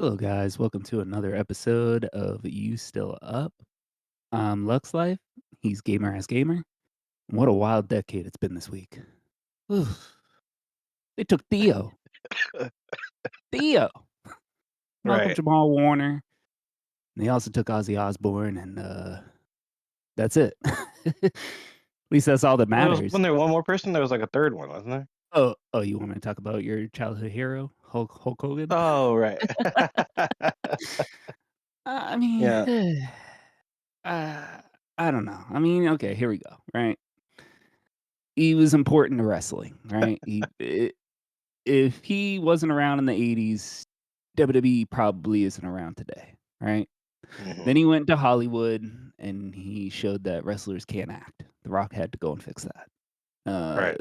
Hello, guys. Welcome to another episode of You Still Up. I'm Lux Life. He's Gamer as Gamer. What a wild decade it's been this week. Whew. They took Theo. Theo. Malcolm Right. Jamal Warner. And they also took Ozzy Osbourne, and that's it. At least that's all that Well, matters. wasn't there one more person? There was like a third one, wasn't there? Oh, you want me to talk about your childhood hero, Hulk Hogan? Oh, right. I mean, Yeah. uh, I don't know. I mean, okay, here we go. Right? He was important to wrestling, right? If he wasn't around in the '80s, WWE probably isn't around today, right? Mhm. Then he went to Hollywood and he showed that wrestlers can't act. The Rock had to go and fix that. Uh, Right.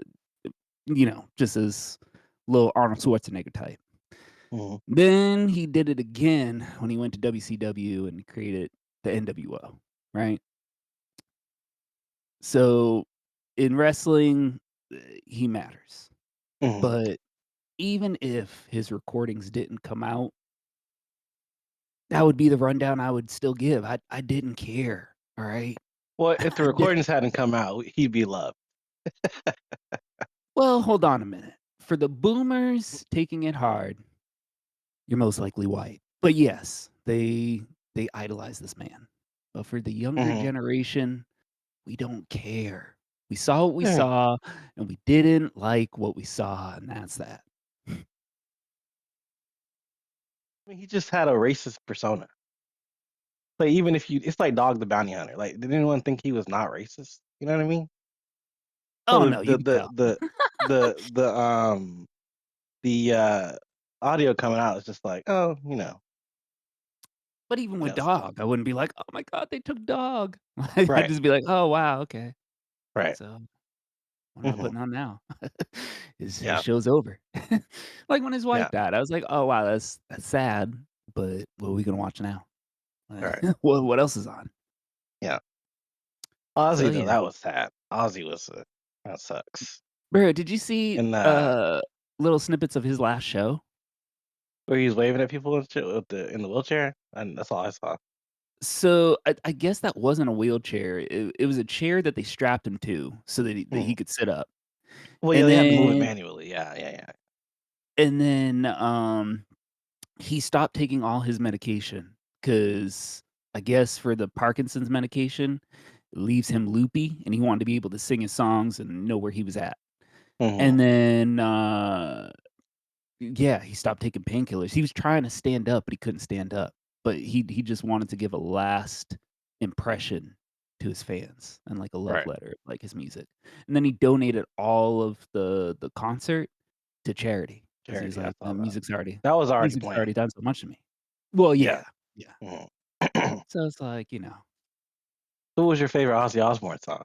just as little Arnold Schwarzenegger type. Mhm. Then he did it again when he went to WCW and created the NWO, right? So in wrestling, he matters. Mhm. But even if his recordings didn't come out, that would be the rundown I would still give. I didn't care, alright? Well, if the I did. recordings hadn't come out, he'd be loved. Well, hold on a minute. For the boomers taking it hard, you're most likely white. But yes, they idolize this man. But for the younger Mhm. generation, we don't care. We saw what we Yeah. saw, and we didn't like what we saw, and that's that. I mean, he just had a racist persona. Like, even if you it's like Dog the Bounty Hunter. Like, did anyone think he was not racist? You know what I mean? So Oh, no, you could tell. the the, um, the audio coming out is just like, "Oh, But even with s Dog, I wouldn't be like, "Oh my god, they took Dog." I'd Right. just be like, "Oh, wow, okay. Right. So, what am I Mhm. putting on now?" His Yeah. show's over. Like, when his wife Yeah. died, I was like, "Oh, wow, that's sad, but what are we gonna watch now? Right. What else is on?" Yeah. So, Ozzy, though, yeah. that was sad. Ozzy was that sucks. Bro, did you see, And, little snippets of his last show? where he was waving at people and shit with in the wheelchair, and that's all I saw. So, I guess that wasn't a wheelchair. It was a chair that they strapped him to so that he Mhm. could sit up. Well, yeah, And they had to move it then manually. Yeah, yeah, yeah. and then, he stopped taking all his medication because I guess for the Parkinson's medication, it leaves him loopy, and he wanted to be able to sing his songs and know where he was at. Mhm. And then, yeah, he stopped taking painkillers. He was trying to stand up, but he couldn't stand up. But he just wanted to give a last impression to his fans and, like, a love Right. letter, like his music. And then he donated all of the concert to charity because he was Charity, I like, saw that. music's already That was already music's already planned. done so much to me." Well, Yeah. yeah, yeah. Mhm. So it's like, Who was your favorite Ozzy Osbourne song?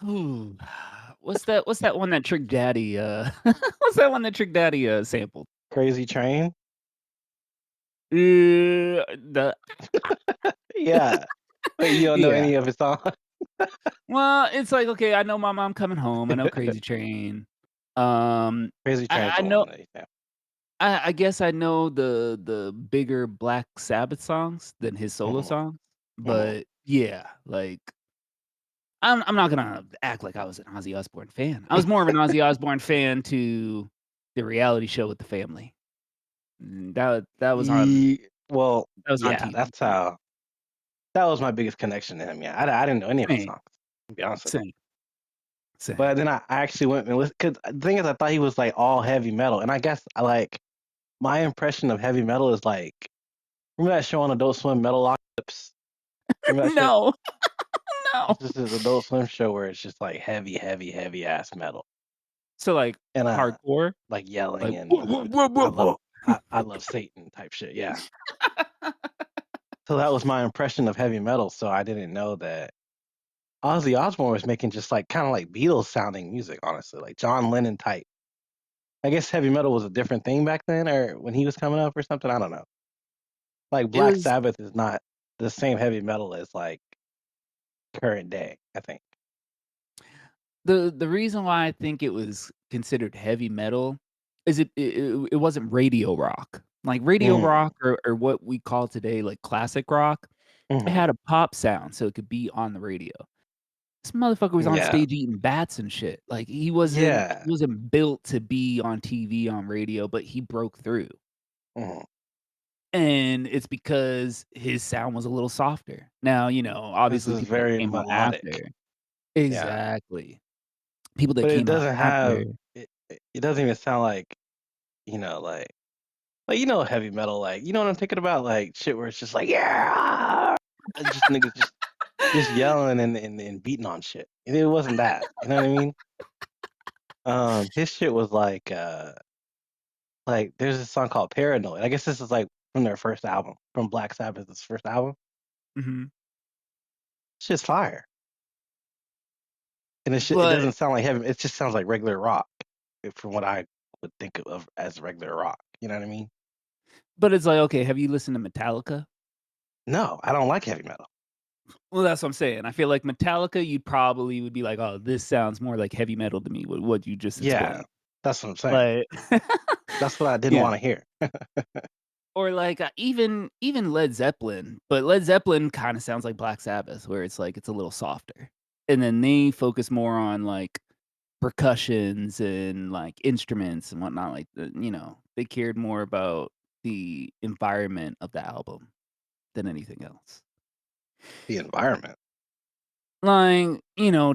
ooh, what's that one that Trick Daddy, what's that one that Trick Daddy, sampled? Crazy Train? The Yeah. Wait, you don't know yeah. any of his songs? Well, it's like, okay, I know My Mom Coming Home, I know Crazy Train. Crazy Train's I the know one that he sampled. I guess I know the bigger Black Sabbath songs than his solo Mhm. songs, Mhm. but yeah, like, I'm not gonna act like I was an Ozzy Osbourne fan. I was more of an Ozzy Osbourne fan to the reality show with the family. Well, That was on yeah, TV that's for me. how that was my biggest connection to him, yeah. I didn't know any of his Same, songs, to be honest with you. same, But same. then I actually went and listened 'cause the thing is I thought he was, like, all heavy metal, and I guess my impression of heavy metal is, like remember that show on Adult Swim, Metalocalypse? Remember that shit? No, no. It's just this Adult Swim show where it's just, like, heavy, heavy, heavy ass metal, So, like, and, hardcore? like, yelling Like, and, "Whoa, whoa, whoa, whoa, I love whoa." I love Satan type shit, yeah. So that was my impression of heavy metal, so I didn't know that Ozzy Osbourne was making just, like, kinda like Beatles sounding music, honestly, like John Lennon type. I guess heavy metal was a different thing back then or when he was coming up or something, I don't know. Like, It Black was Sabbath is not the same heavy metal as, like, current day, I think. the reason why I think it was considered heavy metal is it wasn't radio rock. Like radio Mm, rock or what we call today, like, classic rock, it mhm. had a pop sound, so it could be on the radio. This motherfucker was on Yeah. stage eating bats and shit. Like, Yeah. he wasn't built to be on TV, on radio, but he broke through. Mhm. And it's because his sound was a little softer. Now, This obviously is people that very came out melodic. after. Yeah. Exactly. People that But it came out doesn't after. have it doesn't even sound like, you know, like, heavy metal, like, you know what I'm thinking about? Like, shit where it's just like, "Yeah!" Just niggas just yelling and beating on shit. And it wasn't that, you know what I mean? His shit was like, there's a song called Paranoid. I guess this is, like, from their first album, from Black Sabbath's first album. Mhm. Shit's fire. And it But doesn't sound like heavy, it just sounds like regular rock, from what I would think of as regular rock, you know what I mean? but it's like, okay, have you listened to Metallica? No, I don't like heavy metal. Well, that's what I'm saying. I feel like Metallica, you probably would be like, "Oh, this sounds more like heavy metal to me," with what you just Yeah, explained. that's what I'm saying. But That's what I didn't yeah. wanna hear. Or like, even Led Zeppelin, but Led Zeppelin kinda sounds like Black Sabbath, where it's like it's a little softer. And then they focus more on, like, percussions and, like, instruments and whatnot, like, they cared more about the environment of the album than anything else. The environment. Like,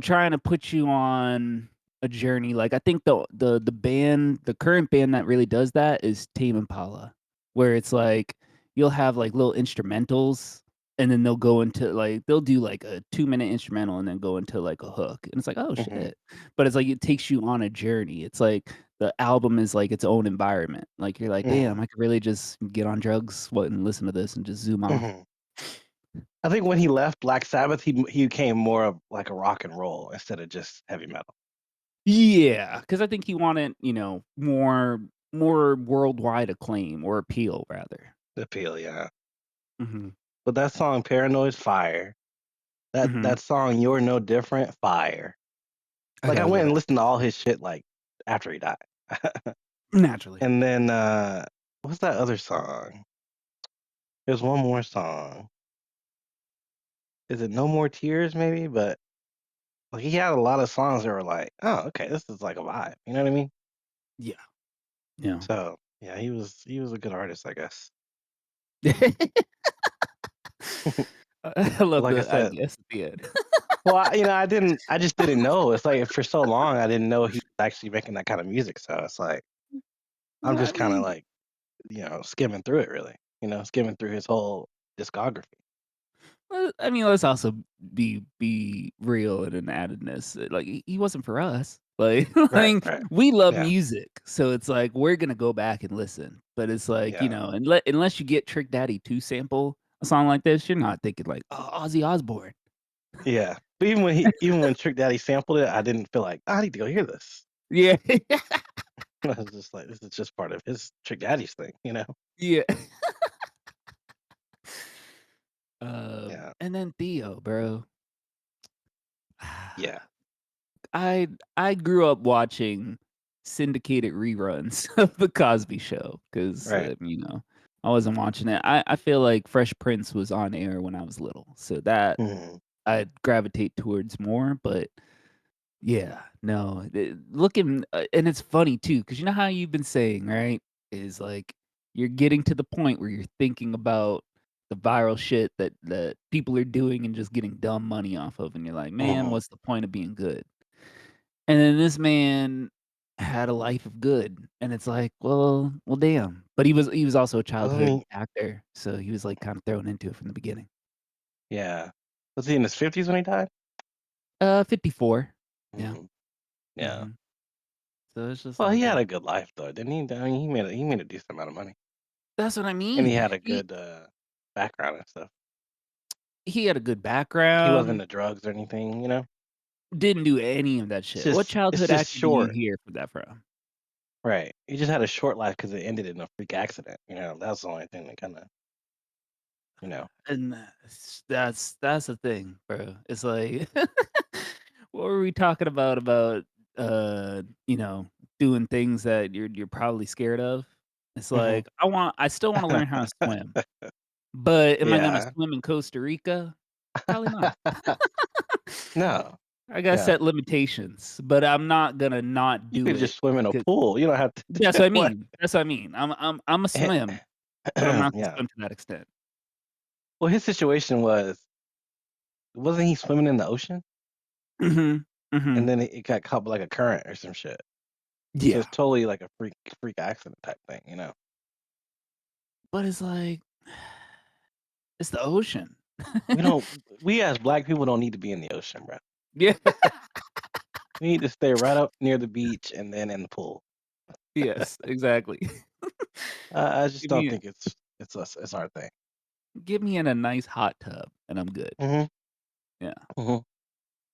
trying to put you on a journey, like, I think the current band that really does that is Tame Impala, where it's like, you'll have, like, little instrumentals, and then they'll go into, like they'll do, like, a 2-minute instrumental and then go into, like, a hook, and it's like, "Oh, Mhm, shit." But it's like, it takes you on a journey. It's like the album is like its own environment. Like, you're like, "Damn, mhm, I could really just get on drugs, what, and listen to this and just zoom off." mhm. I think when he left Black Sabbath, he became more of like a rock and roll instead of just heavy metal. Yeah, because I think he wanted, more worldwide acclaim or appeal rather. Appeal, yeah. Mhm, But that song Paranoid's fire. That mhm. that song You're No Different, fire. I Like, I gotta go went and back. listened to all his shit, like, after he died. Naturally. And then, what's that other song? There's one more song. Is it No More Tears maybe? But, like, he had a lot of songs that were like, "Oh, okay, this is like a vibe." You know what I mean? Yeah, yeah. So, yeah, he was a good artist, I guess. I love Like I the "I said, guess" at the end. well, I just didn't know. It's like for so long, I didn't know he was actually making that kind of music, so it's like, I'm Well, I just kinda mean like, skimming through it really, skimming through his whole discography. let's also be real and an addedness. Like, he wasn't for us. Like Right, like, right. we love Yeah, music, so it's like, we're gonna go back and listen. But it's like, yeah, unless you get Trick Daddy to sample a song like this, you're not thinking like, "Oh, Ozzy Osbourne." yeah. But even when Trick Daddy sampled it, I didn't feel like, "I need to go hear this." Yeah. I was just like, "This is just part of his Trick Daddy's thing," you know? Yeah. Yeah, And then Theo, bro. yeah, I grew up watching syndicated reruns of The Cosby Show 'cause, right. I wasn't watching it. I feel like Fresh Prince was on air when I was little, so that Mhm, I'd gravitate towards more, but yeah, no, looking and it's funny too, 'cause you know how you've been saying, right? Is like, you're getting to the point where you're thinking about the viral shit that people are doing and just getting dumb money off of, and you're like, "Man, mhm. what's the point of being good?" And then this man had a life of good, and it's like, well, damn. But he was also a Wasn't childhood he actor, so he was, like, kinda thrown into it from the beginning. Yeah. Was he in his 50s when he died? 54. Yeah. Mhm, yeah. Mhm. So it's just Well, he like, had a good life though, didn't he? I mean, he made a decent amount of money, that's what I and he mean. had a He good, background and stuff. he had a good He wasn't background, into drugs or anything, you know? didn't do any of that It's shit. What just it's childhood just actor do you short. hear for that from? Right. He just had a short life because it ended in a freak accident, That's the only thing that kinda, you know? And that's the thing, bro. It's like, what were we talking about, uh, you know, doing things that you're probably scared of? It's Mhm. like, I still wanna learn how to swim, but am I gonna Yeah. swim in Costa Rica? Probably not. No. I gotta Yeah. set limitations, but I'm not gonna not You do could it. just swim in a 'Cau pool. You don't have to That's do what I what? mean, that's what I mean. Imma swim, but I'm not gonna Yeah. swim to that extent. Well, his situation was wasn't he swimming in the ocean? Mhm, And mhm. then it got caught by, like, a current or some shit. So Yeah, it's totally like a freak accident type thing, you know? but it's like, it's the ocean. We don't we as black people don't need to be in the ocean, bro. Yeah. We need to stay right up near the beach and then in the pool. Yes, exactly. I just Give don't me think it's us it's our thing. Get me in a nice hot tub, and I'm good. Mhm, Yeah, mhm,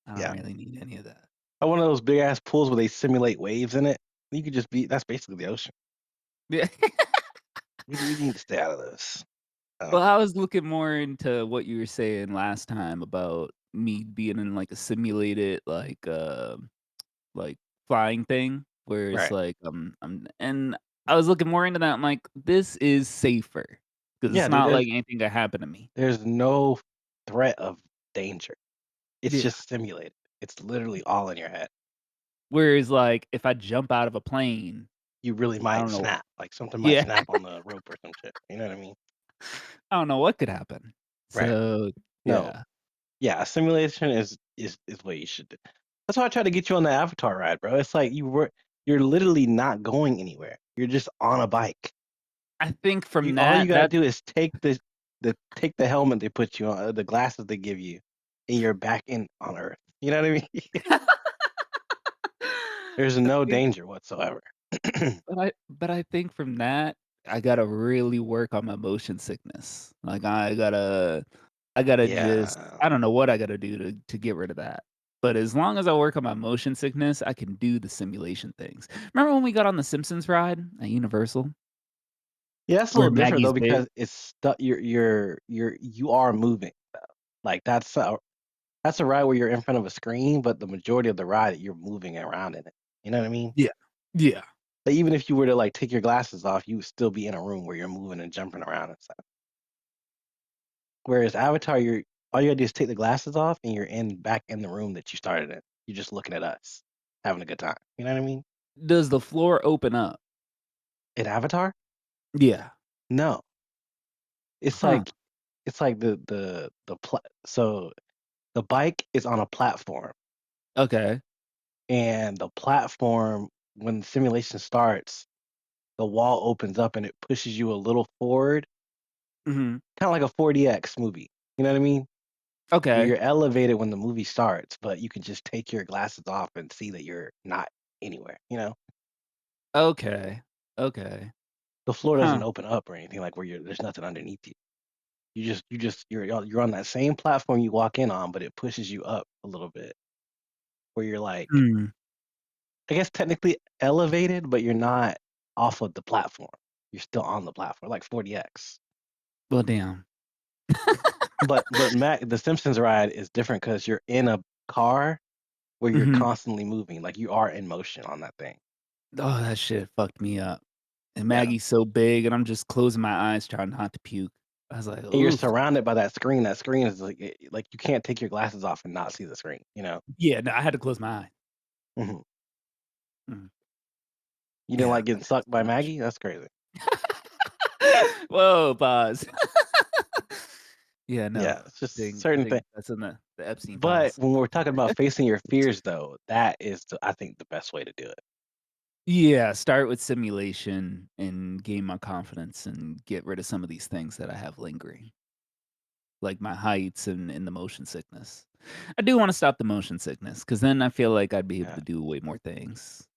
I don't yeah. really need any of that. One of those big ass pools where they simulate waves in it. You could just be that's basically the ocean. Yeah. We need to stay out of those. Well, Oh, I was looking more into what you were saying last time about me being in, like, a simulated, like, flying thing where it's right. like, and I was looking more into that, I'm like, "This is safer because it's Yeah, dude, not like anything could happen to me." there's no threat of danger. It's Yeah. just simulated. It's literally all in your head. Whereas, like, if I jump out of a plane, You really I might don't know. snap, like, something might Yeah. snap on the rope or some shit, you know what I mean? I don't know what could happen. Right. So, No. yeah. Yeah, a simulation is what you should do. That's why I tried to get you on the Avatar ride, bro. It's like you're literally not going anywhere. You're just on a bike. I think You from all you that, gotta that's do is take the helmet they put you on, the glasses they give you, and you're back in on Earth. You know what I mean? There's I no think danger whatsoever. but I think from that, I gotta really work on my motion sickness. Like, I gotta just Yeah. I don't know what I gotta do to get rid of that. But as long as I work on my motion sickness, I can do the simulation things. Remember when we got on the Simpsons ride at Universal Yeah, that's a where little different though Maggie's big? because it's stu you are moving though. Like that's a ride where you're in front of a screen, but the majority of the ride you're moving around in it. You know what I mean? Yeah. Yeah. Like, even if you were to like take your glasses off, you would still be in a room where you're moving and jumping around and stuff. Whereas Avatar, you're all you gotta do is take the glasses off and you're in back in the room that you started in. You're just looking at us, having a good time. You know what I mean? Does the floor open up? In Avatar? Yeah. No. It's Huh. like so the bike is on a platform Okay. and the platform when the simulation starts, the wall opens up and it pushes you a little forward, Mhm. kind of like a 4DX movie. You know what I mean? Where Okay. you're elevated when the movie starts, but you can just take your glasses off and see that you're not anywhere, you know? Okay. Okay. The floor Huh. doesn't open up or anything like where there's nothing underneath you. You're on that same platform you walk in on, but it pushes you up a little bit where you're like, Mm. I guess technically elevated, but you're not off of the platform. You're still on the platform, like 40X. Well, damn. But Mac the Simpsons ride is different because 'cause you're in a car where you're Mhm. constantly moving, like, you are in motion on that thing. Oh, that shit fucked me up. And Yeah, Maggie's so big, and I'm just closing my eyes trying not to puke. I was like, and you're "Oof." surrounded by that screen is like, you can't take your glasses off and not see the screen, you know? Yeah, no, I had to close my eye. Mhm. Mhm. You didn't Yeah, like getting that's sucked too by much. Maggie? That's crazy. Whoa, pause. Yeah, no. Yeah, it's just I certain thing think that's in the Epstein but files. when we're talking about facing your fears, though, that is I think the best way to do it. Yeah, start with simulation and gain my confidence and get rid of some of these things that I have lingering, like my heights and the motion sickness. I do wanna stop the motion sickness because then I feel like I'd be able Yeah. to do way more things.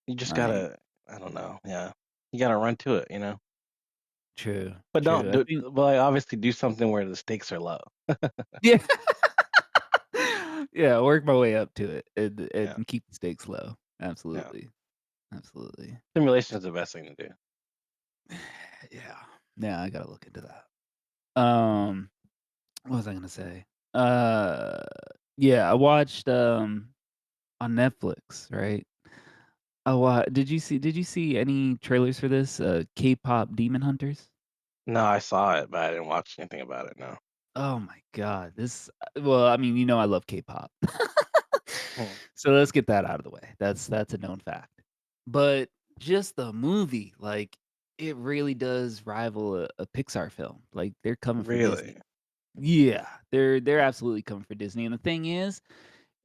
You just Like gotta I don't know, yeah. You gotta run to it, you know? true, But true. don't I do think but, like, obviously do something where the stakes are low. yeah. Yeah, work my way up to it Yeah, and keep the stakes low. yeah. Absolutely, absolutely. Simulation is the best thing to do. Yeah. Yeah, I gotta look into that. What was I gonna say? Uh, yeah, I watched, on Netflix, right? Oh, did you see any trailers for this, K-pop Demon Hunters? No, I saw it, but I didn't watch anything about it, no. Oh my god, well, I mean, I love K-pop. Mm, So let's get that out of the way. That's a known fact. But just the movie, like, it really does rival a Pixar film. Like, they're coming for really? Disney. Yeah, they're absolutely coming for Disney, and the thing is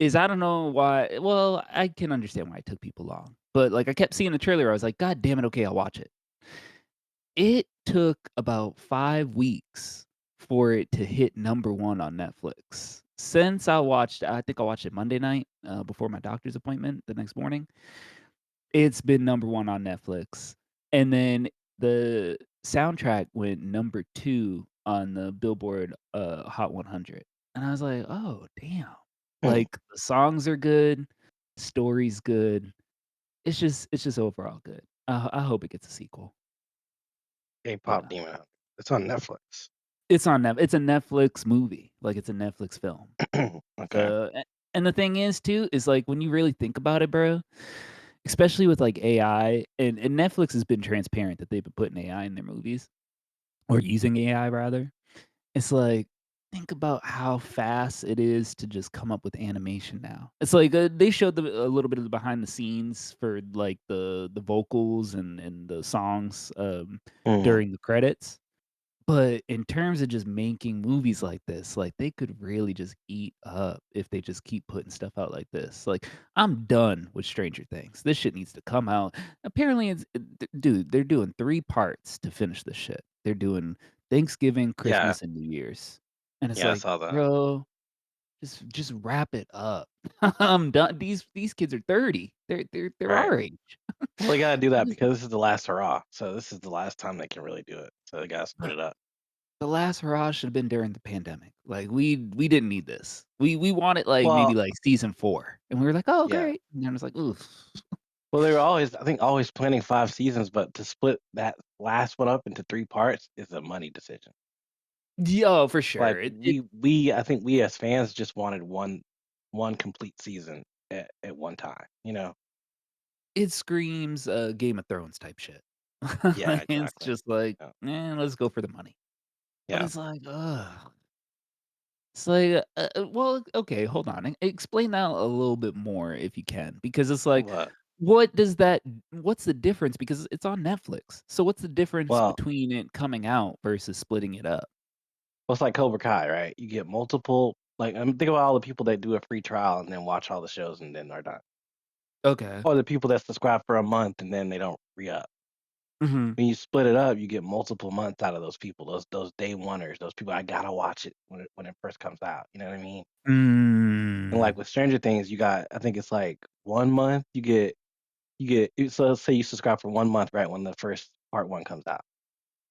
I don't know why well, I can understand why it took people long, but, like, I kept seeing the trailer, I was like, "God damn it, okay, I'll watch it." It took about 5 weeks for it to hit number 1 on Netflix. Since I think I watched it Monday night, before my doctor's appointment the next morning. It's been number 1 on Netflix, and then the soundtrack went number 2 on the Billboard, Hot 100, and I was like, "Oh, damn." Hmm, Like, the songs are good, story's good, it's just overall good. I hope it gets a sequel. K-pop Yeah. Demon Hunter. It's on Netflix. It's a Netflix movie, like, it's a Netflix film. Okay. So, and the thing is too, is, like, when you really think about it, bro, especially with, like, AI, and Netflix has been transparent that they've been putting AI in their movies, or using AI rather. It's like, think about how fast it is to just come up with animation now. It's like, they showed a little bit of the behind the scenes for, like, the vocals and the songs, Mm, during the credits. But in terms of just making movies like this, like, they could really just eat up if they just keep putting stuff out like this. Like, I'm done with Stranger Things. This shit needs to come out. Apparently, dude, they're doing 3 parts to finish this shit. They're doing Thanksgiving, yeah. Christmas, and New Year's. And it's Yeah, I like, saw that. "Bro, just wrap it up." I'm done. These kids are 30. They're Right. our age. Well, they gotta do that Just because this is the last hurrah, so this is the last time they can really do it, so they gotta split it up. The last hurrah should have been during the pandemic. Like, we didn't need this. We wanted, like, maybe, Well, like, season 4, and we were like, "Oh, yeah. great." And then it's like, "Oof." Well, they were always I think, always planning 5 seasons, but to split that last one up into 3 parts is a money decision. Yeah, oh, for Like, sure. It we I think we as fans just wanted one complete season at one time, you know? it screams, Game of Thrones type shit. Yeah, It's exactly. just like, Yeah. let's go for the money." But Yeah. it's like, ugh. It's like, well, okay, hold on. Explain that a little bit more if you can, because it's like, But what does that what's the difference? Because it's on Netflix. So what's the difference well between it coming out versus splitting it up? well, it's like Cobra Kai, right? You get multiple like, think about all the people that do a free trial and then watch all the shows and then are done. Okay. Or the people that subscribe for a month and then they don't re-up. Mhm. When you split it up, you get multiple months out of those people, those day oneers, those people, "I gotta watch it when it first comes out," you know what I mean? And, like, Mm. with Stranger Things, you got I think it's, like, 1 month, so let's say you subscribe for 1 month, right, when the first part 1 comes out.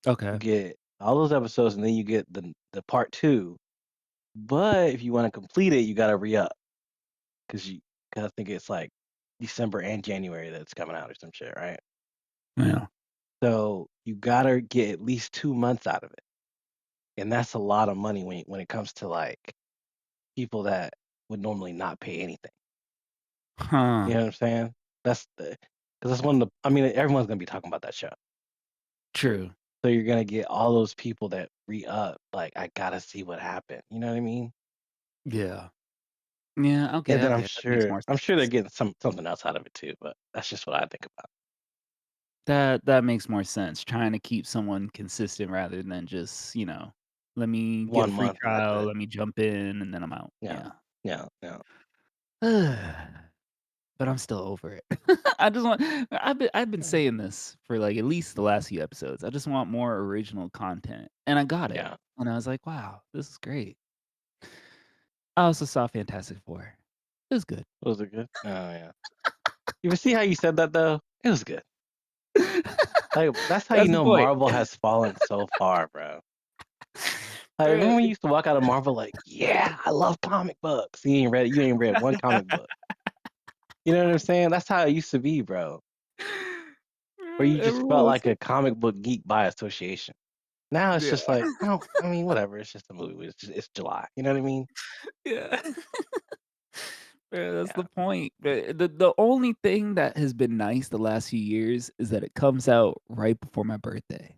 You Okay. get all those episodes, and then you get the part 2, but if you wanna complete it, you gotta re-up 'cause I think it's, like, December and January that it's coming out or some shit, right? Yeah. So, you gotta get at least 2 months out of it, and that's a lot of money when it comes to, like, people that would normally not pay anything. You Huh. know what I'm saying? That's the 'cause that's one of the I mean, everyone's gonna be talking about that show. True. So you're gonna get all those people that re-up, like, "I gotta see what happened." You know what I mean? Yeah. Yeah, And okay, then okay, that makes more I'm sure they're sense. getting something else out of it too, but that's just what I think about. That makes more sense, trying to keep someone consistent rather than just, let me get a 1 free month and that's trial, it. let me jump in, and then I'm out. Yeah. Yeah. Yeah, yeah. But I'm still over it. I just want I've been Mm. saying this for, like, at least the last few episodes. I just want more original content, and I got it. Yeah. And I was like, "Wow, this is great." I also saw Fantastic Four. It was good. Was it good? Oh, yeah. You see how you said that though? It was good. Like, that's how you That's the know point. Marvel has fallen so far, bro. Like, remember Bruh, when you used to walk out of Marvel like, "Yeah, I love comic books." You ain't read one comic book. You know what I'm saying? That's how it used to be, bro. Where you just everyone felt was like a comic book geek by association. Now it's yeah, just like, I mean, whatever. It's just a movie. It's July. You know what I mean? yeah. Yeah, that's the Yeah. point. The only thing that has been nice the last few years is that it comes out right before my birthday,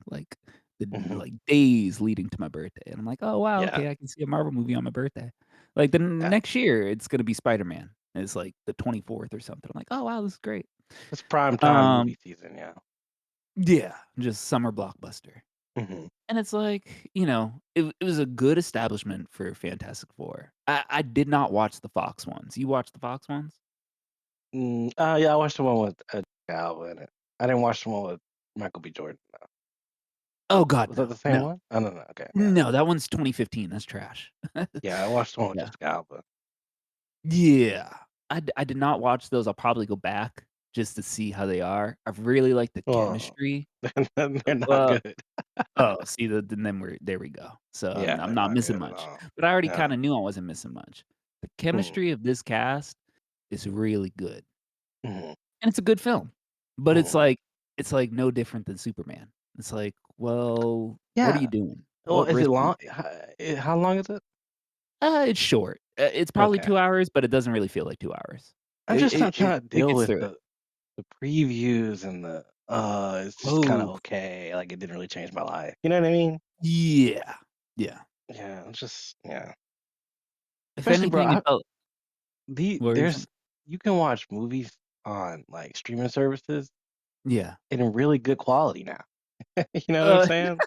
Mhm. like, days leading to my birthday, and I'm like, "Oh, wow, Yeah. okay, I can see a Marvel movie on my birthday." Like, the Yeah. next year, it's gonna be Spider-Man, and it's, like, the 24th or something. I'm like, "Oh, wow, this is great." It's prime time Um, movie season, yeah. yeah, just summer blockbuster, Mhm. and it's like, it was a good establishment for Fantastic Four. I did not watch the Fox ones. You watched the Fox ones? Yeah, I watched the one with, Alba in it. I didn't watch the one with Michael B. Jordan, no. Oh god, Was that no, the same no. one? Oh, no, no, okay, yeah. No, that one's 2015, that's trash. Yeah, I watched the one with Yeah. Jessica Alba. Yeah. I did not watch those, I'll probably go back just to see how they are. I really like the Oh, chemistry. they're not Uh, good. see, then we're there we go. So, Yeah, I'm they're not not missing good at much, all. but I already No. kinda knew I wasn't missing much. The Mhm, chemistry of this cast is really good, mhm, and it's a good film, but mhm. it's, like, no different than Superman. It's like, well, what are Yeah. you doing? Well, What is it risk are you long? taking? How long is it? It's short. It's probably Okay. 2 hours, but it doesn't really feel like 2 hours. I'm just not It trying to it deal gets with through it. the previews and it's just kinda Oh, okay, like, it didn't really change my life. You know what I mean? yeah. Yeah. Yeah, it's just yeah. If Especially, bro, anything, it I felt what were you saying? there's you can watch movies on, like, streaming services Yeah. in really good quality now. You know what I'm Uh, saying?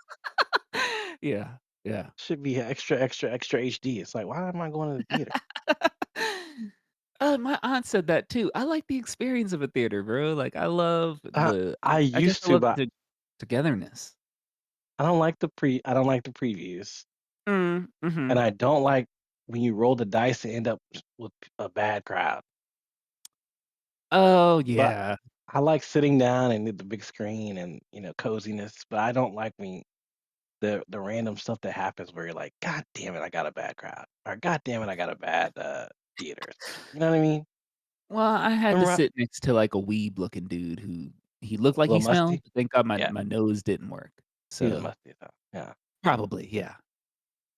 yeah, yeah. Should be extra, extra, extra HD. It's like, why am I going to the theater? My aunt said that too. I like the experience of a theater, bro. Like, I love I I guess used I to, love but the togetherness. I don't like the previews, and Mhm. I don't like when you roll the dice and end up with a bad crowd. Oh, But yeah. I like sitting down and the big screen and, coziness, but I don't like when the random stuff that happens where you're like, "God damn it, I got a bad crowd," or "God damn it, I got a bad, theater," or something. You know what I mean? Well, I had to Remember sit next to, like, a weeb looking dude who he looked like Little he Musty? smelled, but thank God Yeah, my nose didn't work. he was So, musty though, yeah. probably, yeah.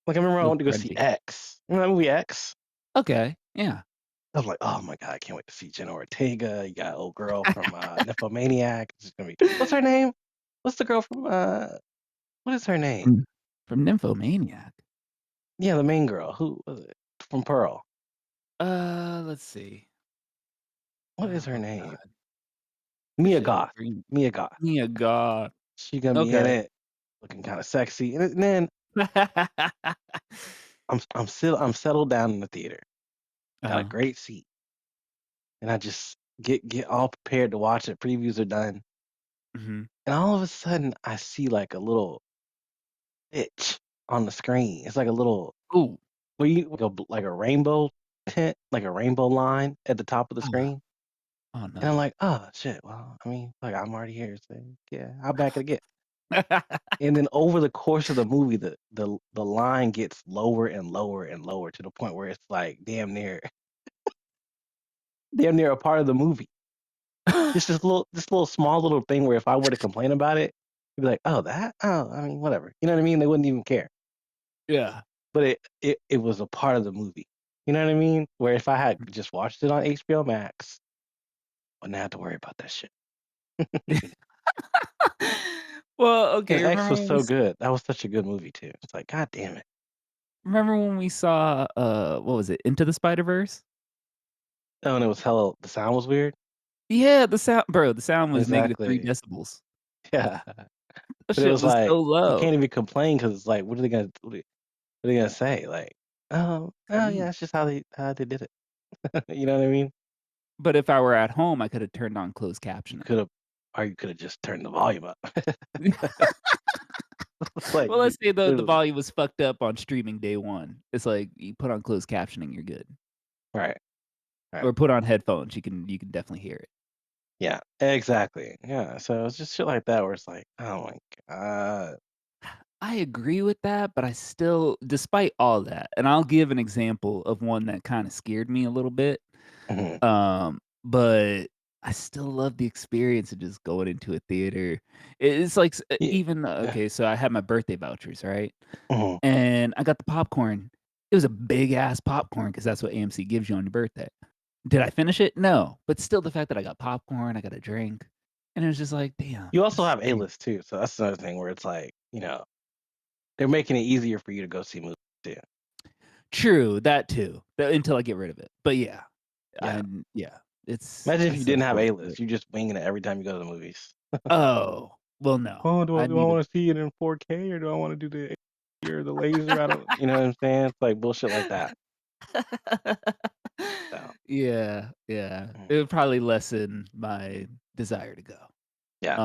Like, I remember I Looked went to go see grungy. X. Remember that movie X? Okay, yeah. I was like, "Oh my god, I can't wait to see Jenna Ortega. You got old girl from, Nymphomaniac. It's gonna be" what's her name? What's the girl from, what is her name? From from Nymphomaniac? Yeah, the main girl. Who was it? From Pearl. Let's see. What is her Oh name? god, this Mia shit is Goth. green. Mia Goth. Mia God. She gonna be in Okay. it, looking kinda sexy, and then I'm settled down in the theater, got a Uh-huh. great seat, and I just get all prepared to watch it, previews are done, Mhm. and all of a sudden, I see, like, a little itch on the screen. It's like a little Ooh. where you like a rainbow tint, like a rainbow line at the top of the Oh, screen, oh, and I'm no. like, "Oh, shit, well, I mean, like, I'm already here, so yeah, I'll back it again." And then over the course of the movie, the line gets lower and lower and lower to the point where it's, like, damn near a part of the movie. It's this little small little thing where if I were to complain about it, you'd be like, "Oh, that? Oh, I mean, whatever." You know what I mean? They wouldn't even care. Yeah. But it was a part of the movie. You know what I mean? Where if I had just watched it on HBO Max, wouldn't have to worry about that shit. Well, And okay, X was so good. That was such a good movie too. It's like, God damn it. remember when we saw, what was it, Into the Spider-Verse? Oh, and it was hella the sound was weird? Yeah, the sound was -3 Exactly. decibels. Yeah. That But it shit was was like, so you low. can't even complain because it's like, what are they gonna say? Like, oh Mm. yeah, it's just how they did it. You know what I mean? But if I were at home, I coulda turned on closed You captioning. could have or you could have just turned the volume up. Like, Well, let's say the literally. volume was fucked up on streaming day 1. It's like, you put on closed captioning, you're good. Right, right. Or put on headphones, you can definitely hear it. Yeah, exactly. Yeah, so it's just shit like that where it's like, "Oh my god." I agree with that, but I still despite all that, and I'll give an example of one that kinda scared me a little bit, Mhm. but I still love the experience of just going into a theater. It's like Yeah, even yeah. okay, so I had my birthday vouchers, right? Mhm. And I got the popcorn. It was a big ass popcorn because that's what AMC gives you on your birthday. Did I finish it? No, but still the fact that I got popcorn, I got a drink, and it was just like, "Damn, You also this is have great." A-list too, so that's another thing where it's like, they're making it easier for you to go see movies too. True, that too, until I get rid of it, but yeah, Yeah. yeah, Imagine if you it's didn't have unfortunate. A-list, you're just winging it every time you go to the movies. Oh, well, no, Oh, do I I do I need wanna see it in 4K or do I wanna do the HD or the laser? I don't you know what I'm saying? It's like bullshit like that. So, Yeah, yeah, mm, it would probably lessen my desire to go. yeah.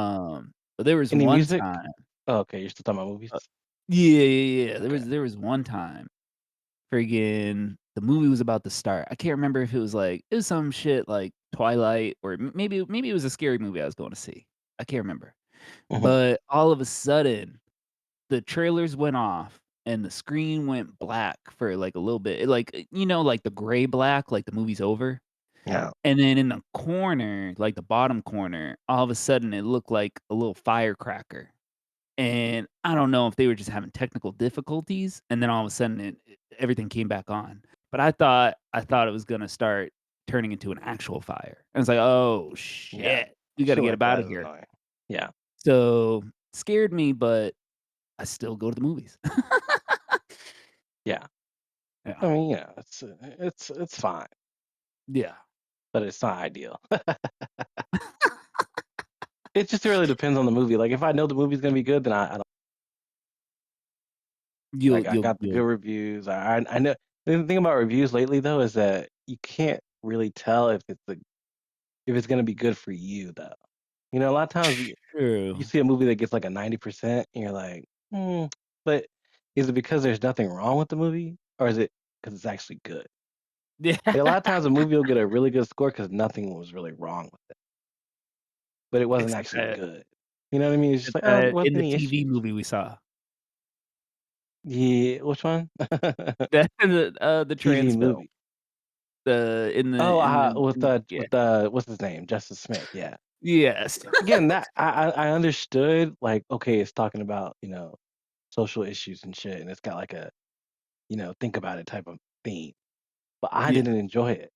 But there was Any one music? time Oh, okay, you're still talking about movies? uh yeah, yeah, yeah, Okay. there was one time, friggin' the movie was about to start. I can't remember if it was like it was some shit like Twilight or maybe it was a scary movie I was going to see. I can't remember. Mhm. But all of a sudden, the trailers went off and the screen went black for like a little bit. Like the gray black, like the movie's over. Yeah. And then in the corner, like the bottom corner, all of a sudden it looked like a little firecracker. And I don't know if they were just having technical difficulties, and then all of a sudden everything came back on. But I thought it was gonna start turning into an actual fire. I was like, "Oh, Yeah. shit. We gotta Shit get like up out that of is here." annoying. Yeah. So, scared me, but I still go to the movies. Yeah. I Yeah. mean, it's fine, Yeah. but it's not ideal. It just really depends on the movie. Like, if I know the movie's gonna be good, then I don't You'll like, I you'll got the good you'll reviews. I know the thing about reviews lately, though, is that you can't really tell if it's gonna be good for you, though. A lot of times you True. see a movie that gets, like, a 90% and you're like, "Hmm," but is it because there's nothing wrong with the movie, or is it because it's actually good? Yeah. Like, a lot of times a movie will get a really good score because nothing was really wrong with it, but it wasn't Except actually that good. You know what I mean? It's just except like, "Oh, there that wasn't in the any TV issues." movie we saw. Yeah, which one? The TV trans film. movie. The Oh, in yeah. what's his name? Justice Smith, yeah. Yes. Again, that I understood, like, okay, it's talking about, social issues and shit, and it's got, like, a, think about it type of theme, but I Yeah. didn't enjoy it.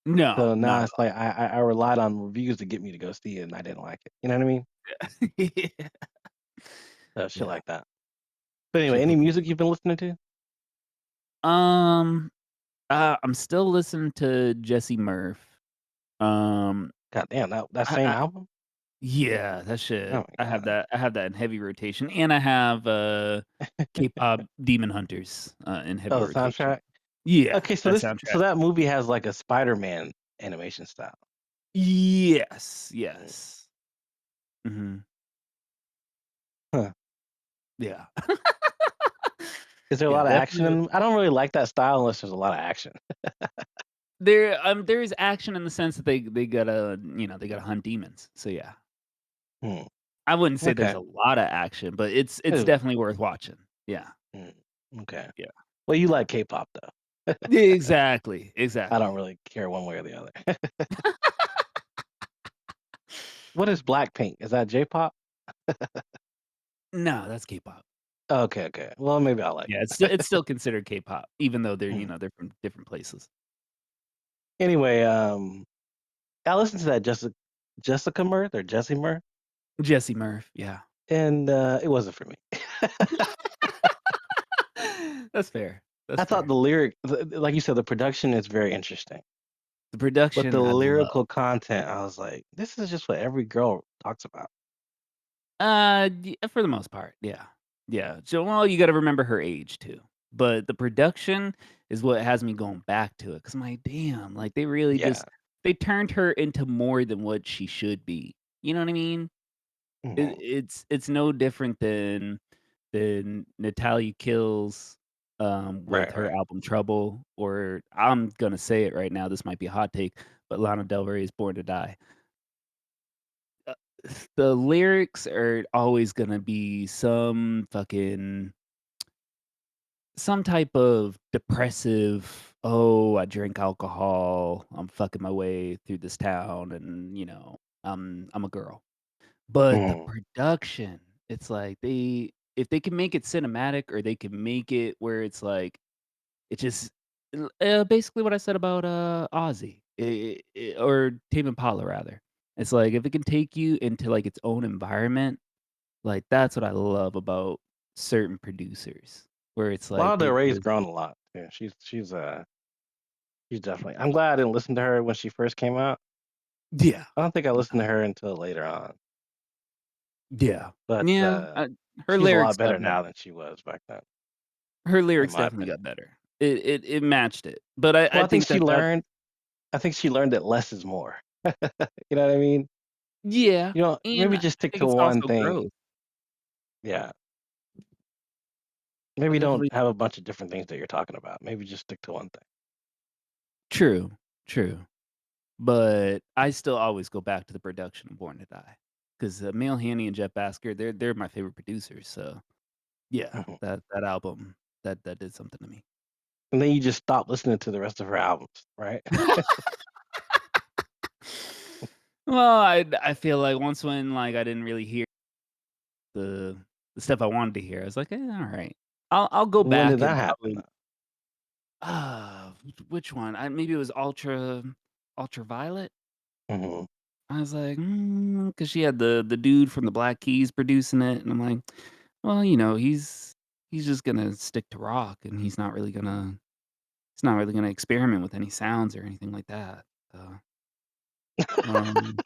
No, So not now at it's like I relied on reviews to get me to go see it, and I didn't like it. You know what I mean? all. Yeah. So, shit Yeah. like that. But anyway, Shit any put me music you've been listening to? um, I'm still listening to Jesse Murph. Um, God damn, that I same I album? yeah, that Oh shit. my god. I have that in heavy rotation, and I have, K-pop Demon Hunters, in heavy Oh, the rotation. soundtrack? Yeah, Okay, that so soundtrack. that movie has, like, a Spider-Man animation style. Yes, Mm. yes. Mhm. Huh. Yeah. Is there a Yeah, lot of action definitely. in I don't really like that style unless there's a lot of action. There is action in the sense that they gotta, they gotta hunt demons, so yeah. Hmm, I wouldn't say there's okay. a lot of action, but it's Ooh, definitely worth watching. Yeah, mm, okay. yeah. Well, you like K-pop, though. Yeah, exactly, I don't exactly. really care one way or the other. What is Blackpink? Is that J-pop? No, that's K-pop. Okay, okay. Well, maybe I like Yeah, it. it's still considered K-pop, even though Mm. they're from different places. Anyway, I listened to that Jessica Murth or Jessie Murth, Jesse Murph, yeah. and, it wasn't for me. That's fair, that's I thought fair. the lyric like you said, the production is very interesting, The but the production I love. lyrical content, I was like, "This is just what every girl talks about." For the most part, yeah. Yeah, so well, you gotta remember her age too, but the production is what has me going back to it. Because 'cause I'm like, "Damn," like, they really Yeah. just they turned her into more than what she should be, you know what I mean? Mhm. It's no different than Natalia Kills, with Right, her right. album Trouble, or I'm gonna say it right now, this might be a hot take, but Lana Del Rey's Born to Die. Uh, the lyrics are always gonna be some type of depressive, "Oh, I drink alcohol, I'm fucking my way through this town, and, I'm a girl." But the Mm. production, it's like if they can make it cinematic or they can make it where it's like, it just Basically what I said about, Ozzy, or Tame Impala rather. It's like, if it can take you into, like, its own environment, like, that's what I love about certain producers, where it's like Lana Del they Rey's just grown a lot. Yeah, she's definitely. I'm glad I didn't listen to her when she first came out. yeah. I don't think I listened No. to her until later on, Yeah. but, Yeah, her she's a lyrics lot got better better. now than she was back then, Her in lyrics my definitely opinion. got better. It matched it, but I Well, think that I think she learned that less is more. You know what I mean? yeah, You know, and maybe I just stick think to it's one also thing. growth. Yeah. Maybe don't Definitely have a bunch of different things that you're talking about. Maybe just stick to one thing. true, true. But I still always go back to the production of Born to Die, 'cause, Male Haney and Jeff Basker, they're my favorite producers, so, yeah, Mhm. that album, that did something to me. And then you just stop listening to the rest of her albums, right? Well, I feel like once when, like, I didn't really hear the the stuff I wanted to hear, I was like, alright. I'll go When did back that and happen, probably though? which one? Maybe it was Ultraviolet? Mhm. I was like, because she had the dude from the Black Keys producing it, and I'm like, "Well, he's just gonna stick to rock, and he's not really gonna experiment with any sounds or anything like that." So, um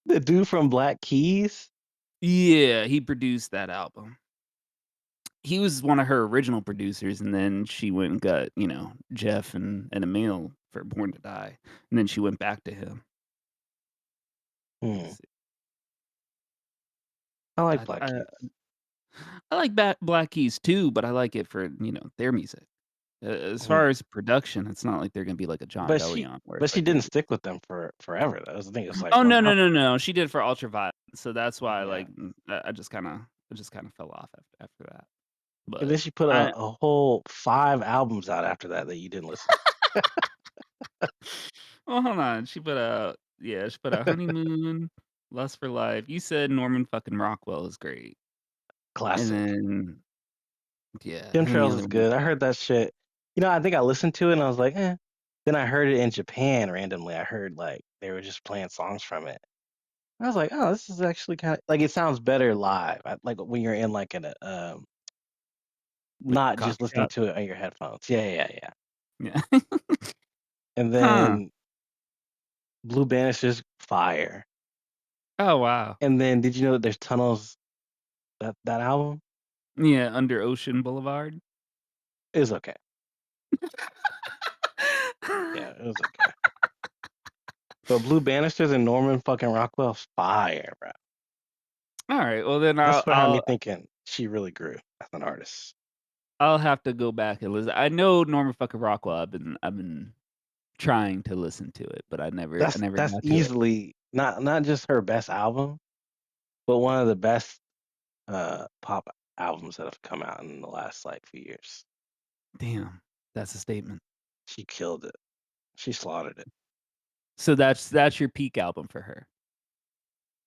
The dude from Black Keys? yeah, he produced that album. He was one of her original producers, and then she went and got, Jeff and Emil for Born to Die, and then she went back to him. Hmm. 'Cause I like I Black I Keys. I like Black Keys too, but I like it for, their music. As Mhm. far as production, it's not like they're gonna be like a John But she Bellion where but it's she like didn't really stick with them for forever, though. That's the thing. It's like oh, one no, no, album. no, no, she did for Ultraviolet, so that's why, Yeah. like, I just kinda fell off after that, And but then she put I a whole 5 albums out after that that you didn't listen well, hold on, she put out to. Honeymoon, Lust for Life. You said Norman fucking Rockwell is great, and Classic. then yeah, and then the Chemtrails other is one was good. I like heard that shit. You know, I think I listened to it and I was like, "Eh." Then I heard it in Japan randomly. I heard, like, they were just playing songs from it. I was like, "Oh, this is actually kinda" like, it sounds better live. Like, when you're in, like, like a not just coffee listening shop. to it on your headphones. Yeah, yeah, yeah. Yeah. And Huh. then Blue Bannister's fire. Oh, wow. And then did you know that there's tunnels that album Yeah, Under Ocean Boulevard. is okay. Yeah, it was okay. But Blue Bannisters and Norman fucking Rockwell's fire, bro. Alright, well, then That's what had me thinking she really grew as an artist. I'll have to go back and listen. I know Norman fucking Rockwell, I've been trying to listen to it, but I never That's got to it. easily not just her best album, but one of the best pop albums that have come out in the last like few years. Damn, that's a statement. She killed it. She slaughtered it. So that's your peak album for her.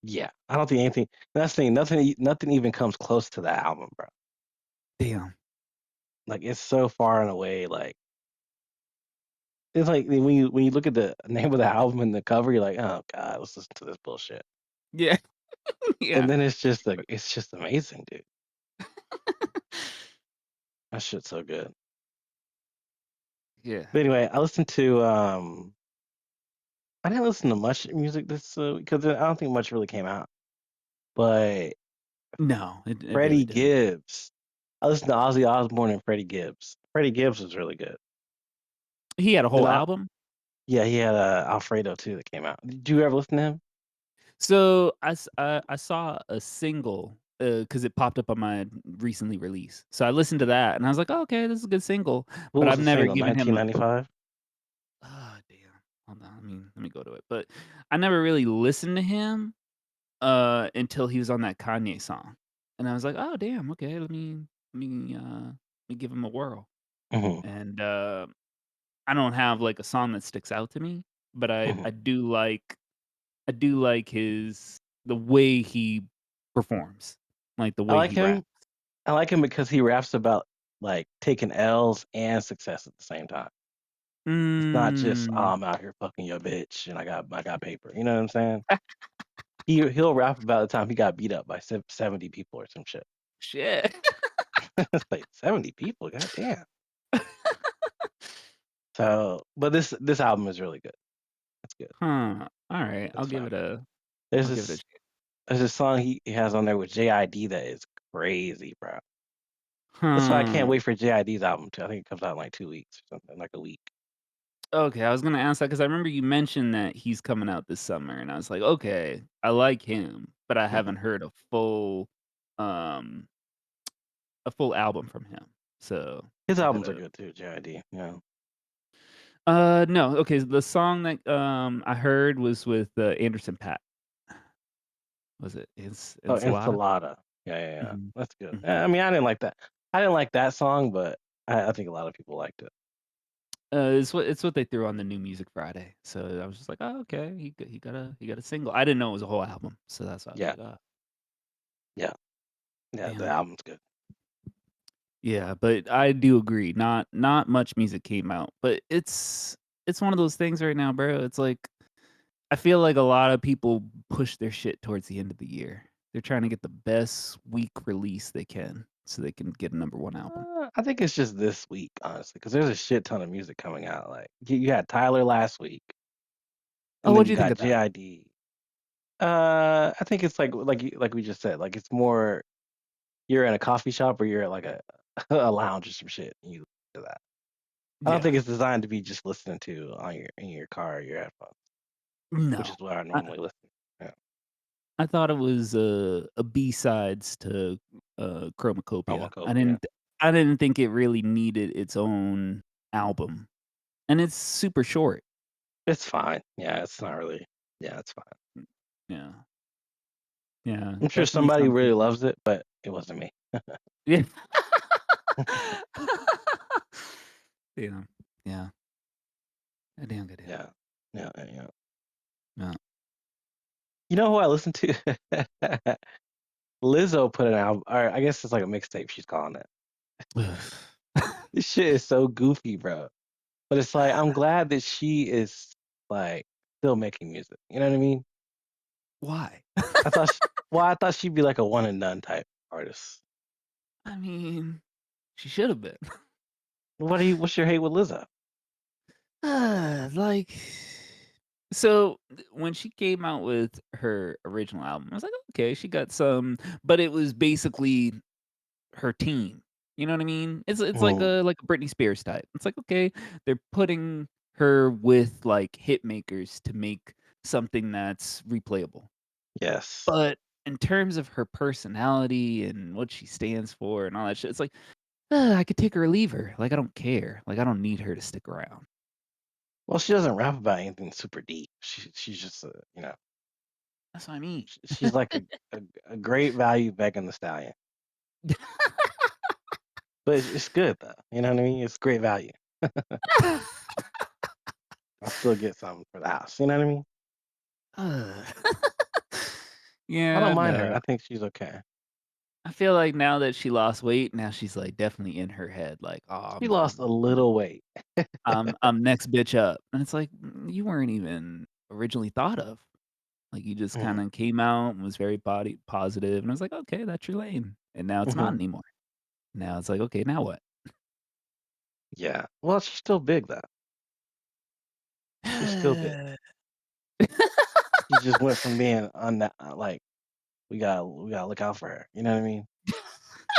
Yeah, I don't think anything. That's the thing. Nothing even comes close to that album, bro. Damn. Like it's so far and away. Like it's like when you look at the name of the album and the cover, you're like, oh god, let's listen to this bullshit. Yeah, And yeah. then it's just amazing, dude. That shit's so good. Yeah. But anyway, I didn't listen to much music this because I don't think much really came out. But No, it really Freddie didn't. Gibbs, I listened to Ozzy Osbourne and Freddie Gibbs. Freddie Gibbs was really good. He had a And whole album? yeah, he had Alfredo too that came out. Did you ever listen to him? So, I saw a single, because it popped up on my recently release. So I listened to that, and I was like, "Oh, okay, this is a good single," What but was I've the never single? given him a 1995. ah, damn. Hold on, let me go to it, but I never really listened to him, until he was on that Kanye song, and I was like, "Oh, damn, okay, let me give him a whirl," Hmm. and, I don't have, like, a song that sticks out to me, but Hmm. I do like the way he performs, like, the I way like he raps. him. I like him because he raps about like taking L's and success at the same time. It's not just, "Oh, Mm. I'm out here fucking your bitch and I got paper." You know what I'm saying? He'll rap about the time he got beat up by 70 people or some shit. Shit. It's like 70 people, goddamn. So, but this album is really good. It's good. Huh. Alright, It's fine. There's I'll give it a this chance. there's this song he has on there with JID that is crazy, bro. That's why I can't Huh. wait for JID's album too. I think it comes out in like 2 weeks or something, like a week. Okay, I was gonna ask that because I remember you mentioned that he's coming out this summer, and I was like, "Okay, I like him," but I Mhm. haven't heard um, a full album from him. So, His I albums are gotta good too, JID, yeah. no, okay, the song that, I heard was with, Anderson .Paak. Was it Oh, Enchilada? Enchilada. Yeah, yeah, yeah. Mhm, That's good. mhm. I mean, I didn't like that. I didn't like that song, but I think a lot of people liked it. It's what they threw on the New Music Friday, so I was just like, "Oh, okay, he got a single." I didn't know it was a whole album, so that's why I was Yeah, like, "Oh, yeah, yeah, the damn." album's good. Yeah, but I do agree, not much music came out, but it's one of those things right now, bro. It's like I feel like a lot of people push their shit towards the end of the year. They're trying to get the best week release they can so they can get a number 1 album. I think it's just this week, honestly, because there's a shit ton of music coming out. Like you had Tyler last week, Oh, and then what'd you you think got of that? JID. I think it's like we just said, like it's more you're in a coffee shop or you're at like a a lounge or some shit, and you listen to that. I don't think Yeah. it's designed to be just listening to on your in your car or your headphones, which is No. what I I normally listen. Yeah, I thought it was a B-sides to, Chromacopia. I Pharmacopoeia. didn't I didn't think it really needed its own album, and it's super short. It's fine. Yeah, it's not really. Yeah, it's fine. Mm, yeah. Yeah, I'm sure definitely somebody really something. loves it, but it wasn't me. Yeah. Yeah, yeah. A damn good damn. Yeah, yeah, yeah, yeah. Yeah. You know who I listen to? Lizzo put an album, or I guess it's like a mixtape. She's calling it. This shit is so goofy, bro. But it's like I'm glad that she is like still making music. You know what I mean? Why? I thought, well, I thought she'd be like a one and done type artist. I mean, she should have been. What's your hate with Lizzo? Like, so when she came out with her original album, I was like, okay, she got some, but it was basically her team. You know what I mean? It's Mhm. like a Britney Spears type. It's like, okay, they're putting her with like hit makers to make something that's replayable. Yes. But in terms of her personality and what she stands for and all that shit, it's like, I could take her or leave her. Like, I don't care. Like, I don't need her to stick around. Well, she doesn't rap about anything super deep. She's just a, That's what I mean. she's like a great value Megan the Stallion. But it's good though. You know what I mean? It's great value. I'll still get something for the house. You know what I mean? Ugh. I Yeah, don't mind her. no. I think she's okay. I feel like now that she lost weight, now she's, like, definitely in her head, like, "Oh, She lost a little weight. I'm next bitch up." And it's like, you weren't even originally thought of. Like, you just Mhm, kinda came out and was very body positive, and I was like, "Okay, that's your lane." And now it's not mhm. anymore. Now it's like, "Okay, now what?" Yeah. Well, she's still big though. She's still big. She just went from being on that like we gotta look out for her. You know what I mean?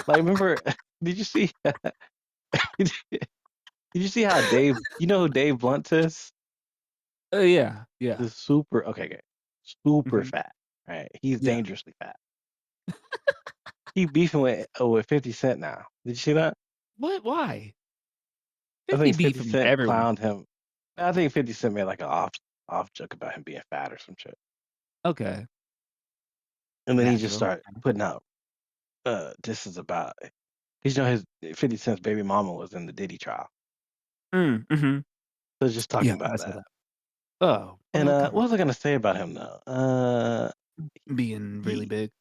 Like remember? Did you see? Did you see how Dave? You know who Dave Blunt is? Oh, yeah, yeah. The super okay, okay, super Mhm. fat. Right? He's Yeah. dangerously fat. He beefing with 50 Cent now. Did you see that? What? Why? I 50 think 50 beefing with Cent everyone. clowned him. I think 50 Cent made like an off joke about him being fat or some shit. Okay. And then he just Natural. started putting out this is about because you know his 50 Cent's baby mama was in the Diddy trial. Mhm. So just talking Yeah, about I saw that. that. Oh, And well, come what on. was I gonna say about him though? Being really He big.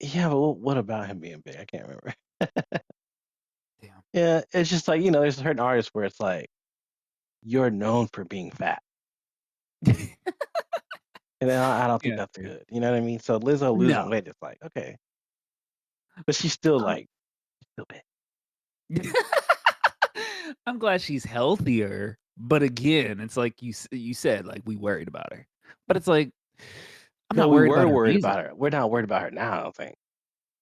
yeah, but what about him being big? I can't remember. Yeah, it's just like, there's certain artists where it's like, you're known for being fat, and then I don't think Yeah, that's fair. good, you know what I mean? So Lizzo losing No. weight is like, okay, but she's still, I'm like, still big. I'm glad she's healthier, but again, it's like you said, like, we worried about her. But it's like, I'm No, not we worried were about her worried music. about her. We're not worried about her now, I don't think.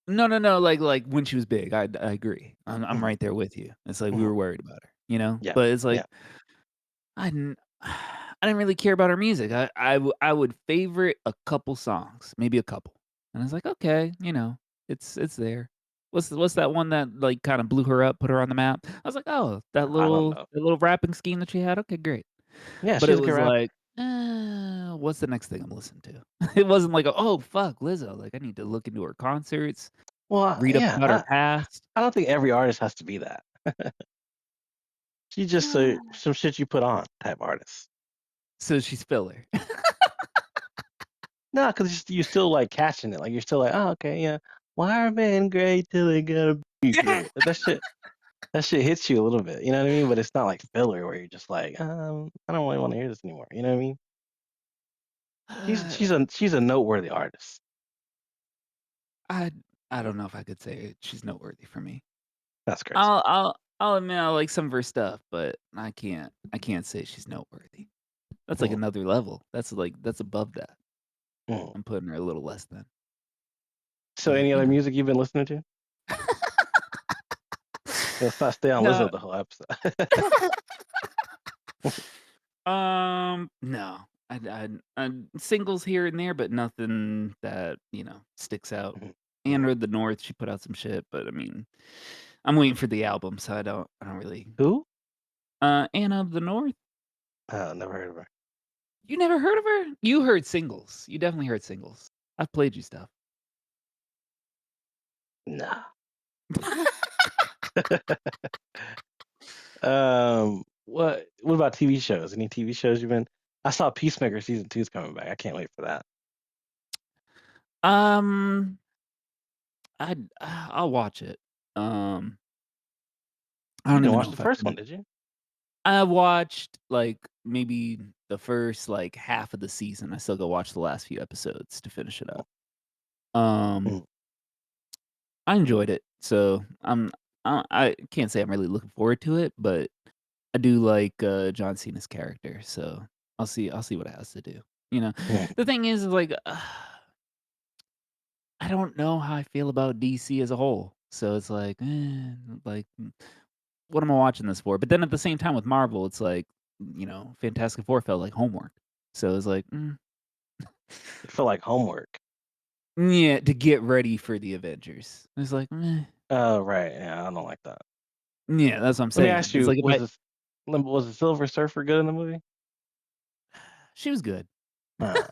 No, no, no, like, when she was big, I agree. I'm Mhm, right there with you. It's like we mhm. were worried about her, you know? Yeah, But it's like, yeah, I didn't I didn't really care about her music. I would favorite a couple songs, maybe a couple. And I was like, "Okay, it's there." What's that one that, like, kinda blew her up, put her on the map? I was like, "Oh, that I don't little know. that little rapping scheme that she had? Okay, great." Yeah, But it she's a good was rapper. like, what's the next thing I'm listening to?" It wasn't like, "Oh, fuck, Lizzo, like, I need to look into her concerts, Well, read up yeah, about her past." I don't think every artist has to be that. She's just some shit you put on type artist. So she's filler. No, because you still, like, catching it, like, you're still like, "Oh, okay, yeah. Why are men great till they gotta be great?" Like, that shit hits you a little bit, you know what I mean? But it's not like filler where you're just like, I don't really wanna hear this anymore." You know what I mean? She's a noteworthy artist. I I don't know if I could say she's noteworthy for me. That's crazy. I'll admit I like some of her stuff, but I can't say she's noteworthy. That's like Mhm, another level. That's above that. mhm. I'm putting her a little less than, So but, any other music you've been listening to? Let's not stay on No. Lizzo the whole episode. No. I singles here and there, but nothing that, sticks out. Mhm, mhm. Anne of the North, she put out some shit, but I mean, I'm waiting for the album, so I don't really. Who? Anna of the North? Oh, never heard of her. You never heard of her? You heard singles. You definitely heard singles. I've played you stuff. Nah. What about TV shows? Any TV shows you've been I saw Peacemaker season 2 is coming back. I can't wait for that. Um, I'll watch it. Um, I You don't didn't even watch know the if I first one, can. did you? I watched, like, maybe the first, like, half of the season. I still go watch the last few episodes to finish it up. Um, Mhm. I enjoyed it, so I can't say I'm really looking forward to it, but I do like, John Cena's character, so I'll see what it has to do, you know? Mhm. The thing is, like, I don't know how I feel about DC as a whole, so it's like, like, what am I watching this for? But then at the same time with Marvel, it's like, Fantastic Four felt like homework. So it's like, It felt like homework. yeah, to get ready for the Avengers. It's like, meh. Oh, right, yeah, I don't like that. Yeah, that's what I'm Let me saying. ask It's you, like if I was the Silver Surfer good in the movie? she was good. Uh,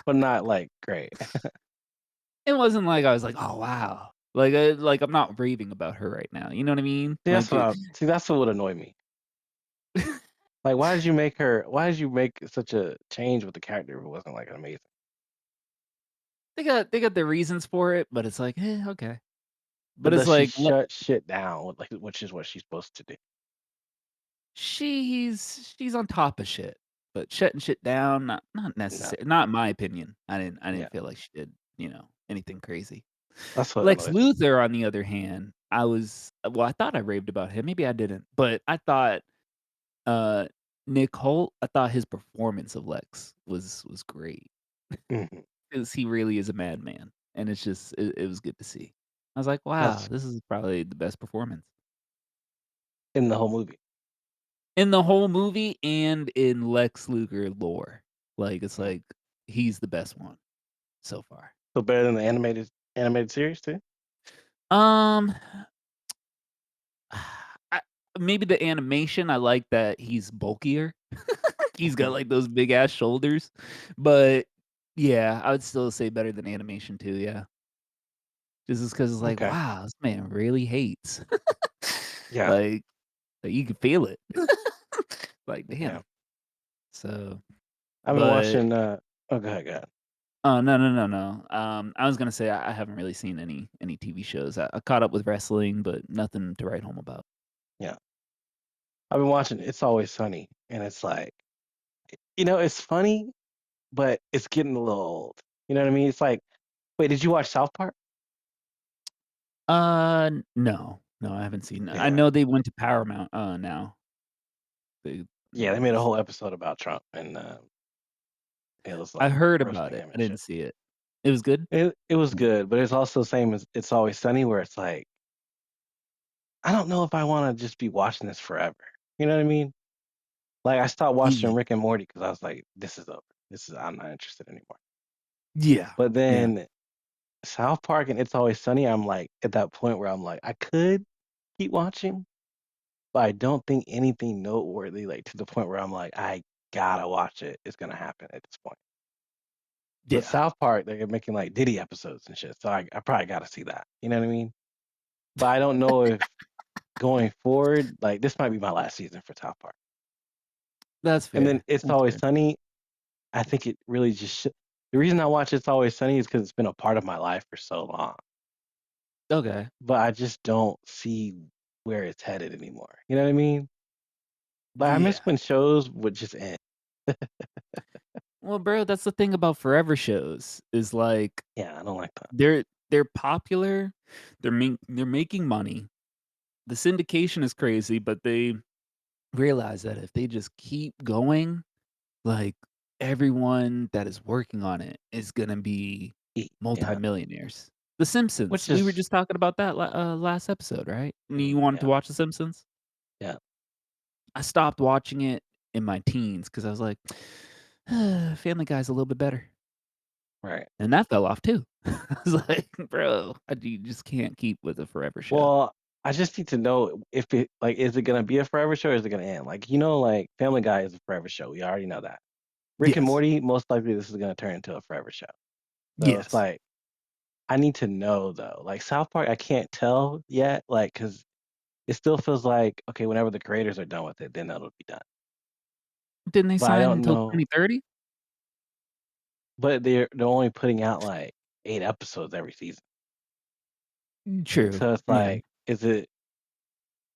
but not, like, great. It wasn't like I was like, "Oh, wow." Like I'm not raving about her right now, you know what I mean? Like, That's what would annoy me. Like, why did you make such a change with the character if it wasn't, like, amazing? they got their reasons for it, but it's like, okay." But But it's does she like, shut shit down with, like, which is what she's supposed to do? she's on top of shit, but shutting shit down, not No. necessary not in my opinion. I Yeah. didn't feel like she did, anything crazy. That's what Lex annoys me. Luthor, on the other hand, I thought I raved about him, maybe I didn't, but I thought, uh, Nick Holt, I thought his performance of Lex was great, Mhm. 'cause he really is a madman, and it was good to see. I was like, "Wow, That's this is probably the best performance." in the whole movie. In the whole movie and in Lex Luger lore. Like, it's Mhm. like, he's the best one so far. So better than the animated series too? Um, I maybe the animation, I like that he's bulkier. He's got, Mhm. like, those big ass shoulders, but, yeah, I would still say better than animation too, yeah. Just because it's like, Okay. wow, this man really hates. Yeah. Like you can feel it. Like, Yeah. damn. So I've been but watching, oh, go ahead, go ahead. Oh, no, no, no, no. I was gonna say I haven't really seen any TV shows. I caught up with wrestling, but nothing to write home about. Yeah. I've been watching It's Always Sunny, and it's like, it's funny, but it's getting a little old. You know what I mean? It's like, wait, did you watch South Park? No. No, I haven't seen I Yeah. know they went to Paramount, now. They Yeah, they made a whole episode about Trump, and it was I like heard about roasting it. him I and didn't shit. see it. It was good? It was good, but it's also the same as It's Always Sunny, where it's like, I don't know if I want to just be watching this forever. You know what I mean? Like I stopped watching Ye Rick and Morty because I was like, this is over. I'm not interested anymore. Yeah. But Yeah. then South Park and It's Always Sunny, I'm like at that point where I'm like, I could keep watching, but I don't think anything noteworthy, like to the point where I'm like, I gotta watch it, is gonna happen at this point. But Yeah. South Park, they're making like Diddy episodes and shit, so I probably gotta see that. You know what I mean? But I don't know if going forward, like this might be my last season for South Park. That's And then fair. It's That's Always fair. Sunny, I think it really just the reason I watch It's Always Sunny is because it's been a part of my life for so long. Okay. But I just don't see where it's headed anymore. You know what I mean? Like I miss Yeah. when shows would just end. Well, bro, that's the thing about forever shows is, like, Yeah, I don't like that. they're popular, they're making money, the syndication is crazy, but they realize that if they just keep going, like, everyone that is working on it is gonna be Yeah, multimillionaires. The Simpsons, which we were is just talking about that last episode, right? And you wanted to yeah, watch The Simpsons? yeah, I stopped watching it in my teens because I was like, Family Guy's a little bit better." right. And that fell off too. I was like, "Bro, you just can't keep with a forever show." Well, I just need to know if it like is it gonna be a forever show or is it gonna end? Like like Family Guy is a forever show. We already know that. Rick and Yes. Morty, most likely this is gonna turn into a forever show. So it's Yes. like I need to know though. Like South Park, I can't tell yet, like because it still feels like okay, whenever the creators are done with it, then that'll be done. Didn't they But I sign don't until know. 2030? But they're only putting out like 8 episodes every season. True. So it's Yeah. like, is it?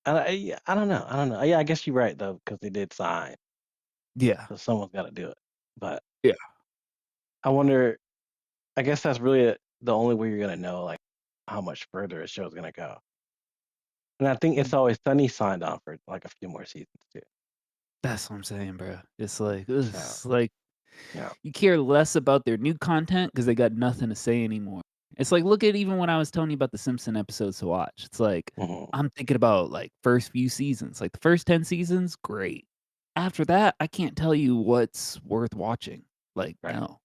Yeah, I don't know. I don't know. Yeah, I guess you're right though, because they did sign, Yeah. so someone's got to do it. But Yeah. I wonder. I guess that's really the only way you're gonna know like how much further a show's gonna go. And I think It's Always Sunny signed on for like a few more seasons too. That's what I'm saying, bro. Yeah, It's like yeah, you care less about their new content because they got nothing to say anymore. It's like, look at even when I was telling you about the Simpson episodes to watch. It's like, hmm, I'm thinking about, like, first few seasons. Like, the first 10 seasons, great. After that, I can't tell you what's worth watching. Like, right. no.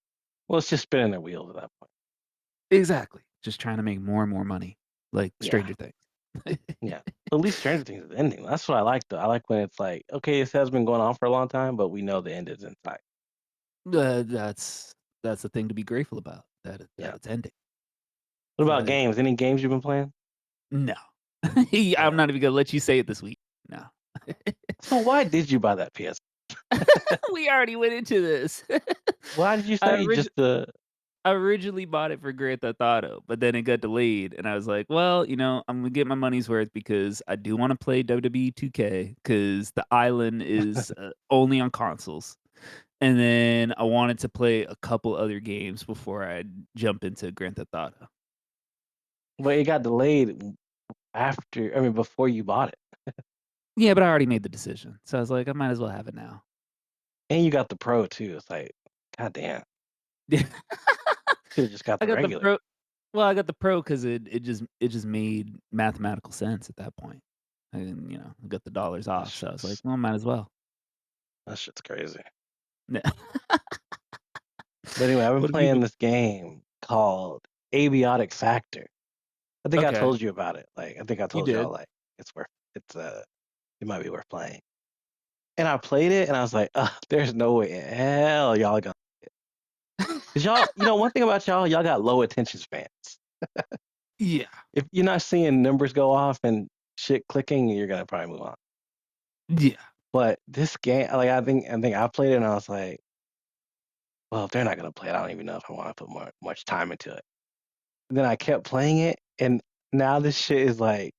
Well, it's just spinning their wheels at that point. Exactly. Just trying to make more and more money, like Yeah, Stranger Things. yeah. But at least Stranger Things is ending. That's what I like though. I like when it's like, okay, this has been going on for a long time, but we know the end is in sight. That's the thing to be grateful about, that Yeah. it's ending. What It's about like, games? Any games you've been playing? no. I'm Yeah. not even gonna let you say it this week. No. So why did you buy that PS? We already went into this. Why did you I say just the I originally bought it for Grand Theft Auto, but then it got delayed, and I was like, "Well, I'm gonna get my money's worth because I do wanna play WWE 2K because the island is, only on consoles." And then I wanted to play a couple other games before I jump into Grand Theft Auto. but it got delayed after I mean, before you bought it, Yeah, but I already made the decision, so I was like, "I might as well have it now." and you got the Pro too. It's like, god damn, Yeah. should've just got I the got the regular. Pro well, I got the Pro 'cause it just made mathematical sense at that point. And, I got the dollars That off, so I was like, shit's "Well, might as well." that shit's crazy. Yeah. But anyway, I've been What have you been playing this game called Abiotic Factor. I think I Okay, told you about it. Like, I think I you told y'all did. like it's worth it's it might be worth playing. And I played it and I was like, ugh, there's no way in hell y'all gonna 'cause y'all, one thing about y'all got low attention spans. Yeah. If you're not seeing numbers go off and shit clicking, you're gonna probably move on. Yeah. But this game, like I think I played it and I was like, well, if they're not gonna play it, I don't even know if I wanna put much time into it. And then I kept playing it, and now this shit is like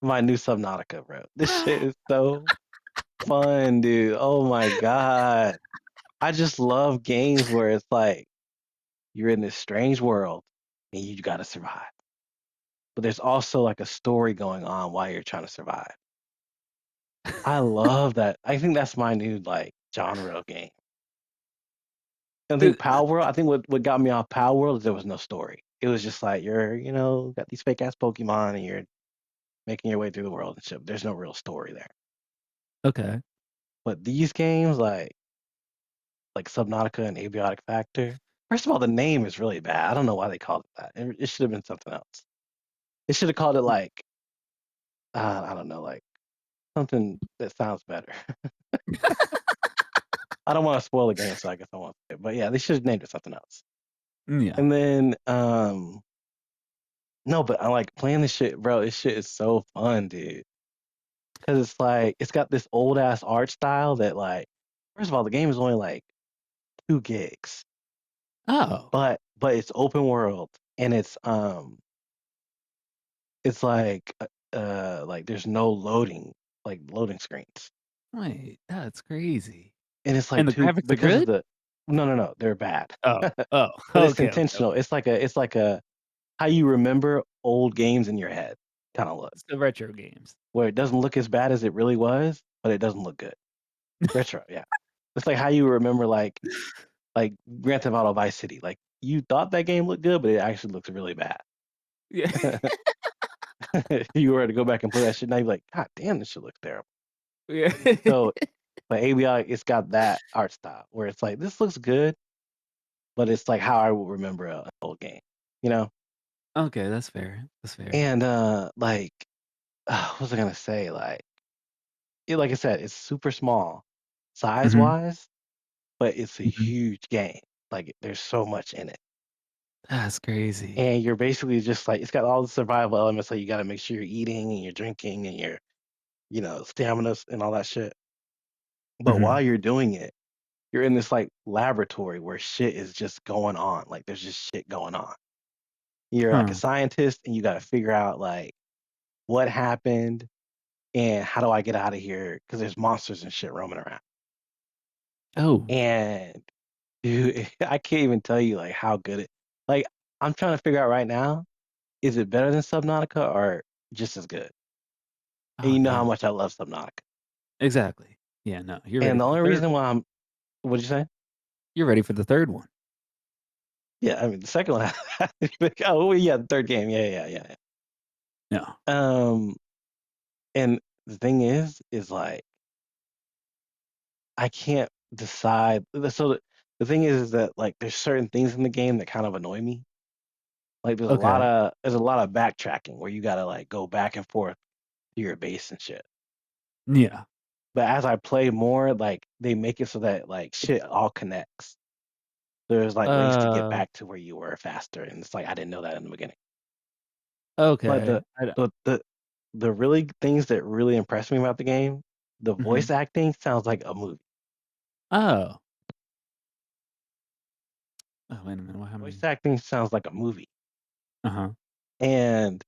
my new Subnautica, bro. This shit is so fun, dude. Oh my god. I just love games where it's like you're in this strange world and you gotta survive. But there's also like a story going on while you're trying to survive. I love that. I think that's my new like genre of game. I Uh, think Power World. I think what got me off Power World is there was no story. It was just like you're, got these fake ass Pokemon and you're making your way through the world and shit. There's no real story there. okay. But these games, like Subnautica and Abiotic Factor, first of all, the name is really bad. I don't know why they called it that. It should have been something else. They should have called it like I don't know, like something that sounds better. I don't want to spoil the game, so I guess I won't say it. But yeah, they should have named it something else. Yeah. And then no, but I like playing this shit, bro. This shit is so fun, dude. Because it's like it's got this old ass art style that like first of all, the game is only like 2 gigs, Oh, but it's open world and it's like there's no loading screens. wait, that's crazy. And it's like And the two graphics are because of good? the no, they're bad. Oh, oh, But it's okay, okay, intentional. okay. It's like a how you remember old games in your head kind of look, It's the retro games. where it doesn't look as bad as it really was, but it doesn't look good. Retro, yeah. It's like how you remember like Grand Theft Auto Vice City. Like you thought that game looked good, but it actually looks really bad. Yeah. You were to go back and play that shit now, you're like, God damn, this shit looks terrible. Yeah. So, but ABI, it's got that art style where it's like this looks good, but it's like how I would remember an old game, you know? Okay, that's fair, that's fair. And like, what was I gonna say? Like I said, it's super small size Mhm, wise, but it's a mhm. huge game. Like there's so much in it. That's crazy. And you're basically just like it's got all the survival elements. Like you got to make sure you're eating and you're drinking and you're stamina and all that shit. But while Mhm. you're doing it, you're in this like laboratory where shit is just going on. Like there's just shit going on. You're like a Huh. scientist and you got to figure out like what happened and how do I get out of here because there's monsters and shit roaming around. Oh, And dude, I can't even tell you like how good it. Like I'm trying to figure out right now, is it better than Subnautica or just as good? And oh, you know how damn. much I love Subnautica. Exactly. Yeah, no, you're ready And the for the only 3rd reason one. why what'd you say? You're ready for the 3rd one. Yeah, I mean the second one. Oh well, yeah, the third game. Yeah. No. And the thing is like I can't decide. So the thing is that like there's certain things in the game that kind of annoy me. Like Okay. there's a lot of backtracking where you gotta like go back and forth to your base and shit. Yeah. But as I play more, like they make it so that like shit all connects. There's like ways to get Uh, back to where you were faster, and it's like I didn't know that in the beginning. But okay. I d the the the really things that really impressed me about the game, the Mhm. voice acting sounds like a movie. Oh. Oh, wait a minute, what Voice happened? acting sounds like a movie. Uh-huh. And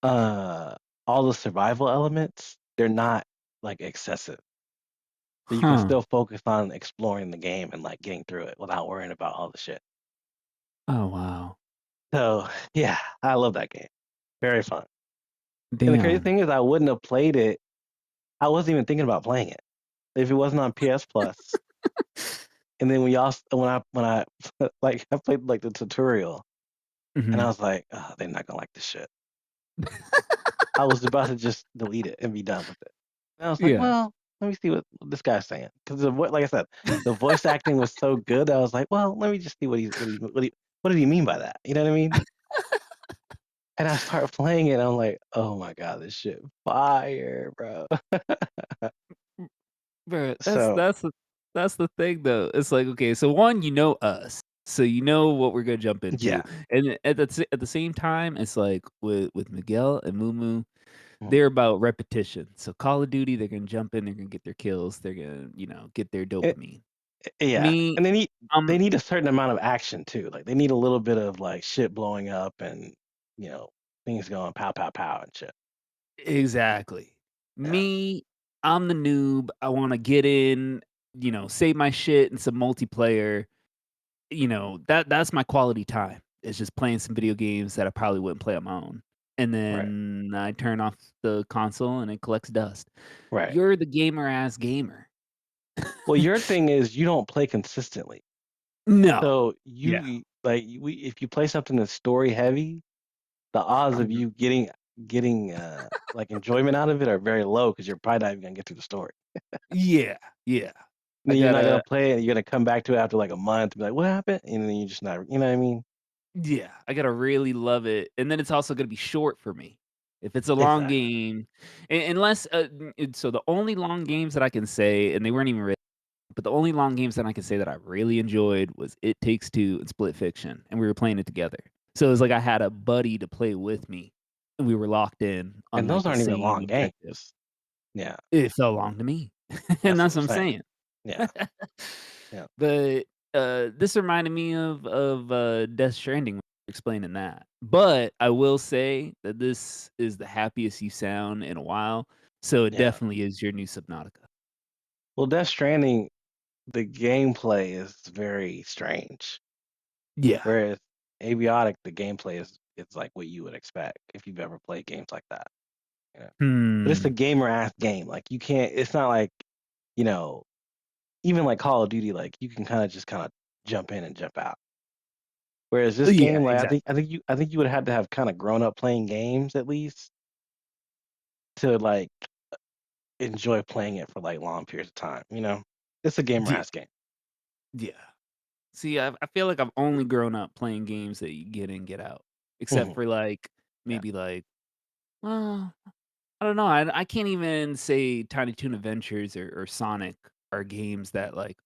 uh all the survival elements, they're not like excessive. So you can Huh. still focus on exploring the game and like getting through it without worrying about all the shit. Oh, wow. So yeah, I love that game. Very fun. And the crazy Damn. thing is I wouldn't have played it. I wasn't even thinking about playing it if it wasn't on PS Plus. And then when I like I played like the tutorial and I Mhm. was like, oh, they're not gonna like this shit. I was about to just delete it and be done with it. And I was like, Yeah. well, let me see what this guy's saying because like I said, the voice acting was so good. I was like, well, let me just see what did he mean by that? You know what I mean? And I started playing it. And I'm like, oh my god, this shit fire, bro. Bro, that's So that's the thing though. It's like, okay, so one, you know us, so you know what we're gonna jump into, yeah, and at the same time, it's like with Miguel and Mumu, mm, they're about repetition. So Call of Duty, they're gonna jump in, they're gonna get their kills, they're gonna get their and, dopamine. Yeah, Me, and um they need a certain amount of action too, like, they need a little bit of, like, shit blowing up and, you know, things going pow, pow, pow and shit. exactly. Yeah, Me, I'm the noob. I wanna get in, save my shit in some multiplayer. That's my quality time. It's just playing some video games that I probably wouldn't play on my own. And right, then I turn off the console and it collects dust. right. You're the gamer ass gamer. Well, your thing is you don't play consistently. No. So Yeah. like, we if you play something that's story heavy, the odds of Um, you getting, like, enjoyment out of it are very low because 'cause you're probably not even gonna get through the story. yeah, yeah. I Then you're not gonna gotta play it, and you're gonna come back to it after, like, a month and be like, "What happened?" And then you're just not you know what I mean? yeah, I gotta really love it, and then it's also gonna be short for me. If it's a long Exactly. game, unless, so the only long games that I can say, and they weren't even but the only long games that I can say that I really enjoyed was It Takes Two and Split Fiction, and we were playing it together. So it was like I had a buddy to play with me, and we were locked in on, And like, those the aren't even same long objective. games. Yeah, It felt long to me, and that's what that's I'm what I'm saying. saying. Yeah, yeah. But, this reminded me of Death Stranding when you were explaining that. But I will say that this is the happiest you sound in a while, so it Yeah. definitely is your new Subnautica. Well, Death Stranding, the gameplay is very strange, Yeah. whereas Avionic, the gameplay is like what you would expect if you've ever played games like that, you know? But it's a Hmm. gamer-ass game, like, you can't it's not like, you know, even like Call of Duty, like, you can kinda jump in and jump out. Whereas this Yeah, game, like, exactly. I think you would have to have kinda grown up playing games at least to, like, enjoy playing it for, like, long periods of time, you know? It's a Yeah, gamer-ass game. yeah. See, I feel like I've only grown up playing games that you get in, get out, except Mhm. for, like, Yeah. maybe, like, well, I don't know, I can't even say Tiny Toon Adventures or Sonic are games that, like,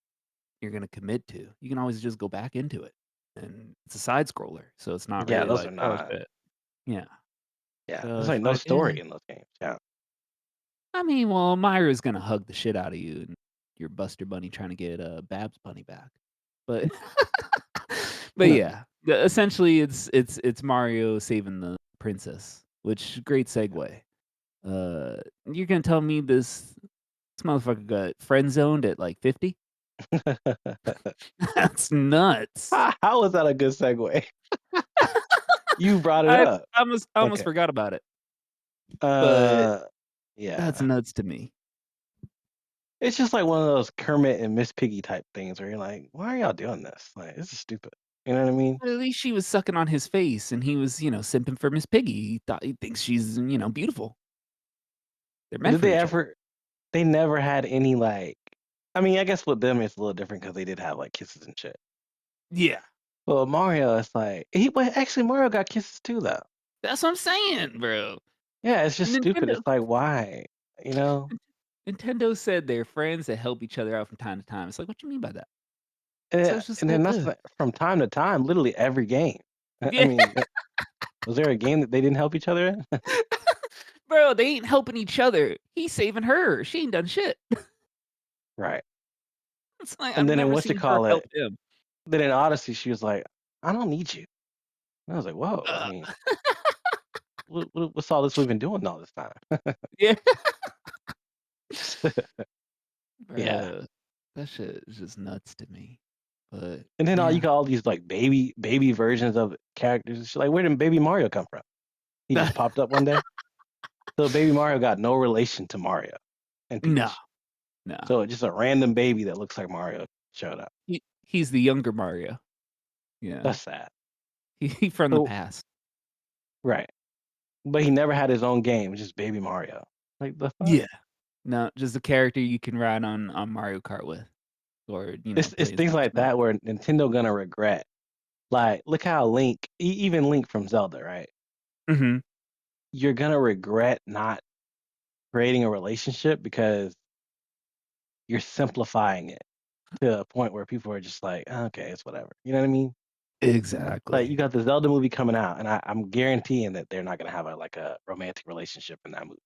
you're gonna commit to. You can always just go back into it, and it's a side scroller, so it's not Yeah, really those are like, "Oh, not shit." Yeah. yeah, So there's, it's like, no like, story in those games, yeah. I mean, well, Myra's gonna hug the shit out of you, and you're Buster Bunny trying to get, Babs Bunny back. But but yeah, essentially, it's Mario saving the princess, which great segue. You're gonna tell me this motherfucker got friend zoned at, like, 50? That's nuts. How was that a good segue? You brought it I up. I almost Okay. forgot about it, but Uh, that's yeah. nuts to me. It's just like one of those Kermit and Miss Piggy type things where you're like, "Why are y'all doing this? Like, this is stupid." You know what I mean? But at least she was sucking on his face, and he was, simping for Miss Piggy. He thinks she's, beautiful. They're But meant did for they each other. ever they never had any, like I mean, I guess with them, it's a little different because they did have, like, kisses and shit. Yeah. Well, Mario, it's like actually, Mario got kisses too, though. That's what I'm saying, bro. Yeah, it's just stupid. Nintendo It's like, why? You know? Nintendo said they're friends that help each other out from time to time. It's like, what you mean by that? So it's just And like, then that's ugh. the from time to time, literally every game. I Yeah. mean, was there a game that they didn't help each other in? Bro, they ain't helping each other. He's saving her. She ain't done shit. Right. It's like, And I've then in never what you seen her call help it, him. then in Odyssey, she was like, "I don't need you." And I was like, "Whoa, I Ugh. mean, what's all this we've been doing all this time?" Yeah. Yeah. Bro, that shit is just nuts to me. But, And then all you yeah. got all these, like, baby versions of characters and shit, like, where did Baby Mario come from? He just popped up one day? So Baby Mario got no relation to Mario and No, Peach. no. So just a random baby that looks like Mario showed up. He's the younger Mario. Yeah. That's sad. He from the So past. right. But he never had his own game, just Baby Mario. Like, the fuck? Yeah. No, just a character you can ride on Mario Kart with or, It's play as things Max like Max. that where Nintendo gonna regret. Like, look how Link even Link from Zelda, right? Mhm. You're gonna regret not creating a relationship because you're simplifying it to a point where people are just like, "Oh, okay, it's whatever." You know what I mean? Like, you Exactly. got the Zelda movie coming out, and I'm guaranteeing that they're not gonna have a romantic relationship in that movie.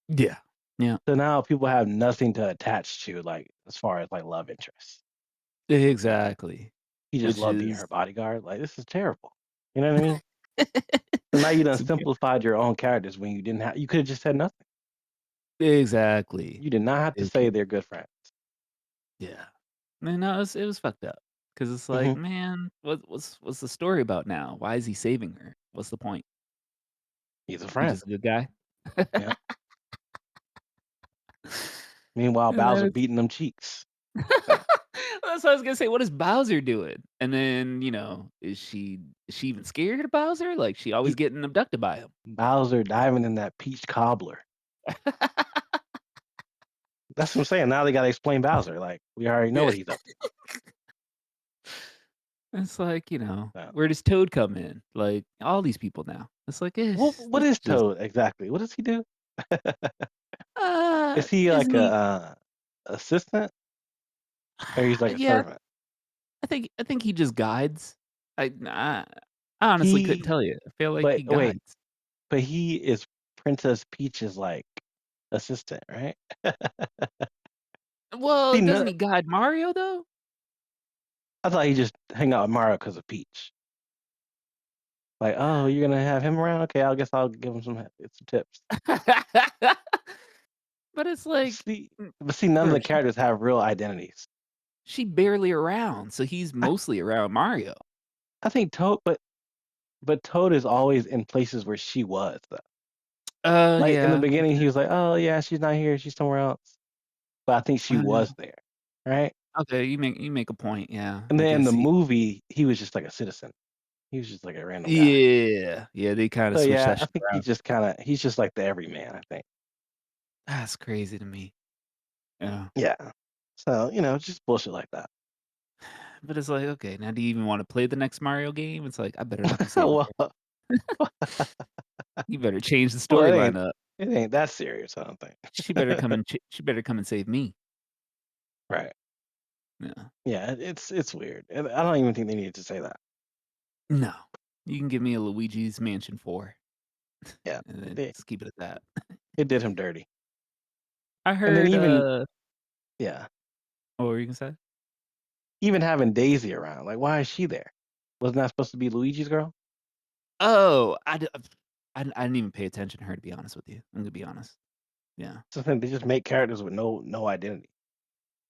Yeah. Yeah. So now people have nothing to attach to, like, as far as, like, love interests. Exactly. He just Which loved being is her bodyguard. Like, this is terrible. You know what I mean? So now you done it's a bit simplified your own characters when you didn't have. You could have just said nothing. exactly. You did not have to It say could they're good friends. yeah. Man, no, it was fucked up. 'Cause it's like, Mhm. man, what's the story about now? Why is he saving her? What's the point? He's a He friend. just a good guy? Yeah. Meanwhile, And Bowser that's beating them cheeks. So that's what I was gonna say, what is Bowser doing? And then, is she even scared of Bowser? Like, she always he getting abducted by him. Bowser diving in that peach cobbler. That's what I'm saying. Now they gotta explain Bowser. Like, we already know Yeah. what he's up to. It's like, So, where does Toad come in? Like, all these people now. It's like, what this is just Toad exactly? What does he do? Is he like isn't a he assistant or he's like a yeah, servant? I think he just guides. I honestly couldn't He tell you. I feel like but he wait, guides. but he is Princess Peach's like assistant, right? Well, He doesn't no, he guide Mario though? I thought he just hang out with Mario because of Peach. Like, oh, you're gonna have him around? Okay, I guess I'll give him some tips. But it's like, See, mm, but see, none of bro, the characters have real identities. she barely around, so he's I, mostly around Mario. I think Toad, but Toad is always in places where she was though. Like in the Yeah, beginning, okay. he was like, "Oh yeah, she's not here. She's somewhere else." But I think she Uh, was there, right? okay, you make a point, yeah, And I then in guess the he movie, he was just like a citizen. He was just like a random guy. yeah, yeah, they kinda So switched yeah, that I shit think around. he's just like the everyman. I think. That's crazy to me. Yeah. Yeah. So it's just bullshit like that. But it's like, okay, now do you even wanna play the next Mario game? It's like, I better not be saving well, her. You better change the well, storyline up. it ain't that serious. I don't think. She better come and save me. Right. Yeah. Yeah, it's weird. And I don't even think they needed to say that. No. You can give me a Luigi's Mansion 4, Yeah. and then They just keep it at that. it did him dirty. I And then heard, yeah, what were you gonna say? even having Daisy around, like, why is she there? Wasn't that supposed to be Luigi's girl? Oh, I didn't even pay attention to her, to be honest with you. I'm gonna be honest. Yeah. So then they just make characters with no identity.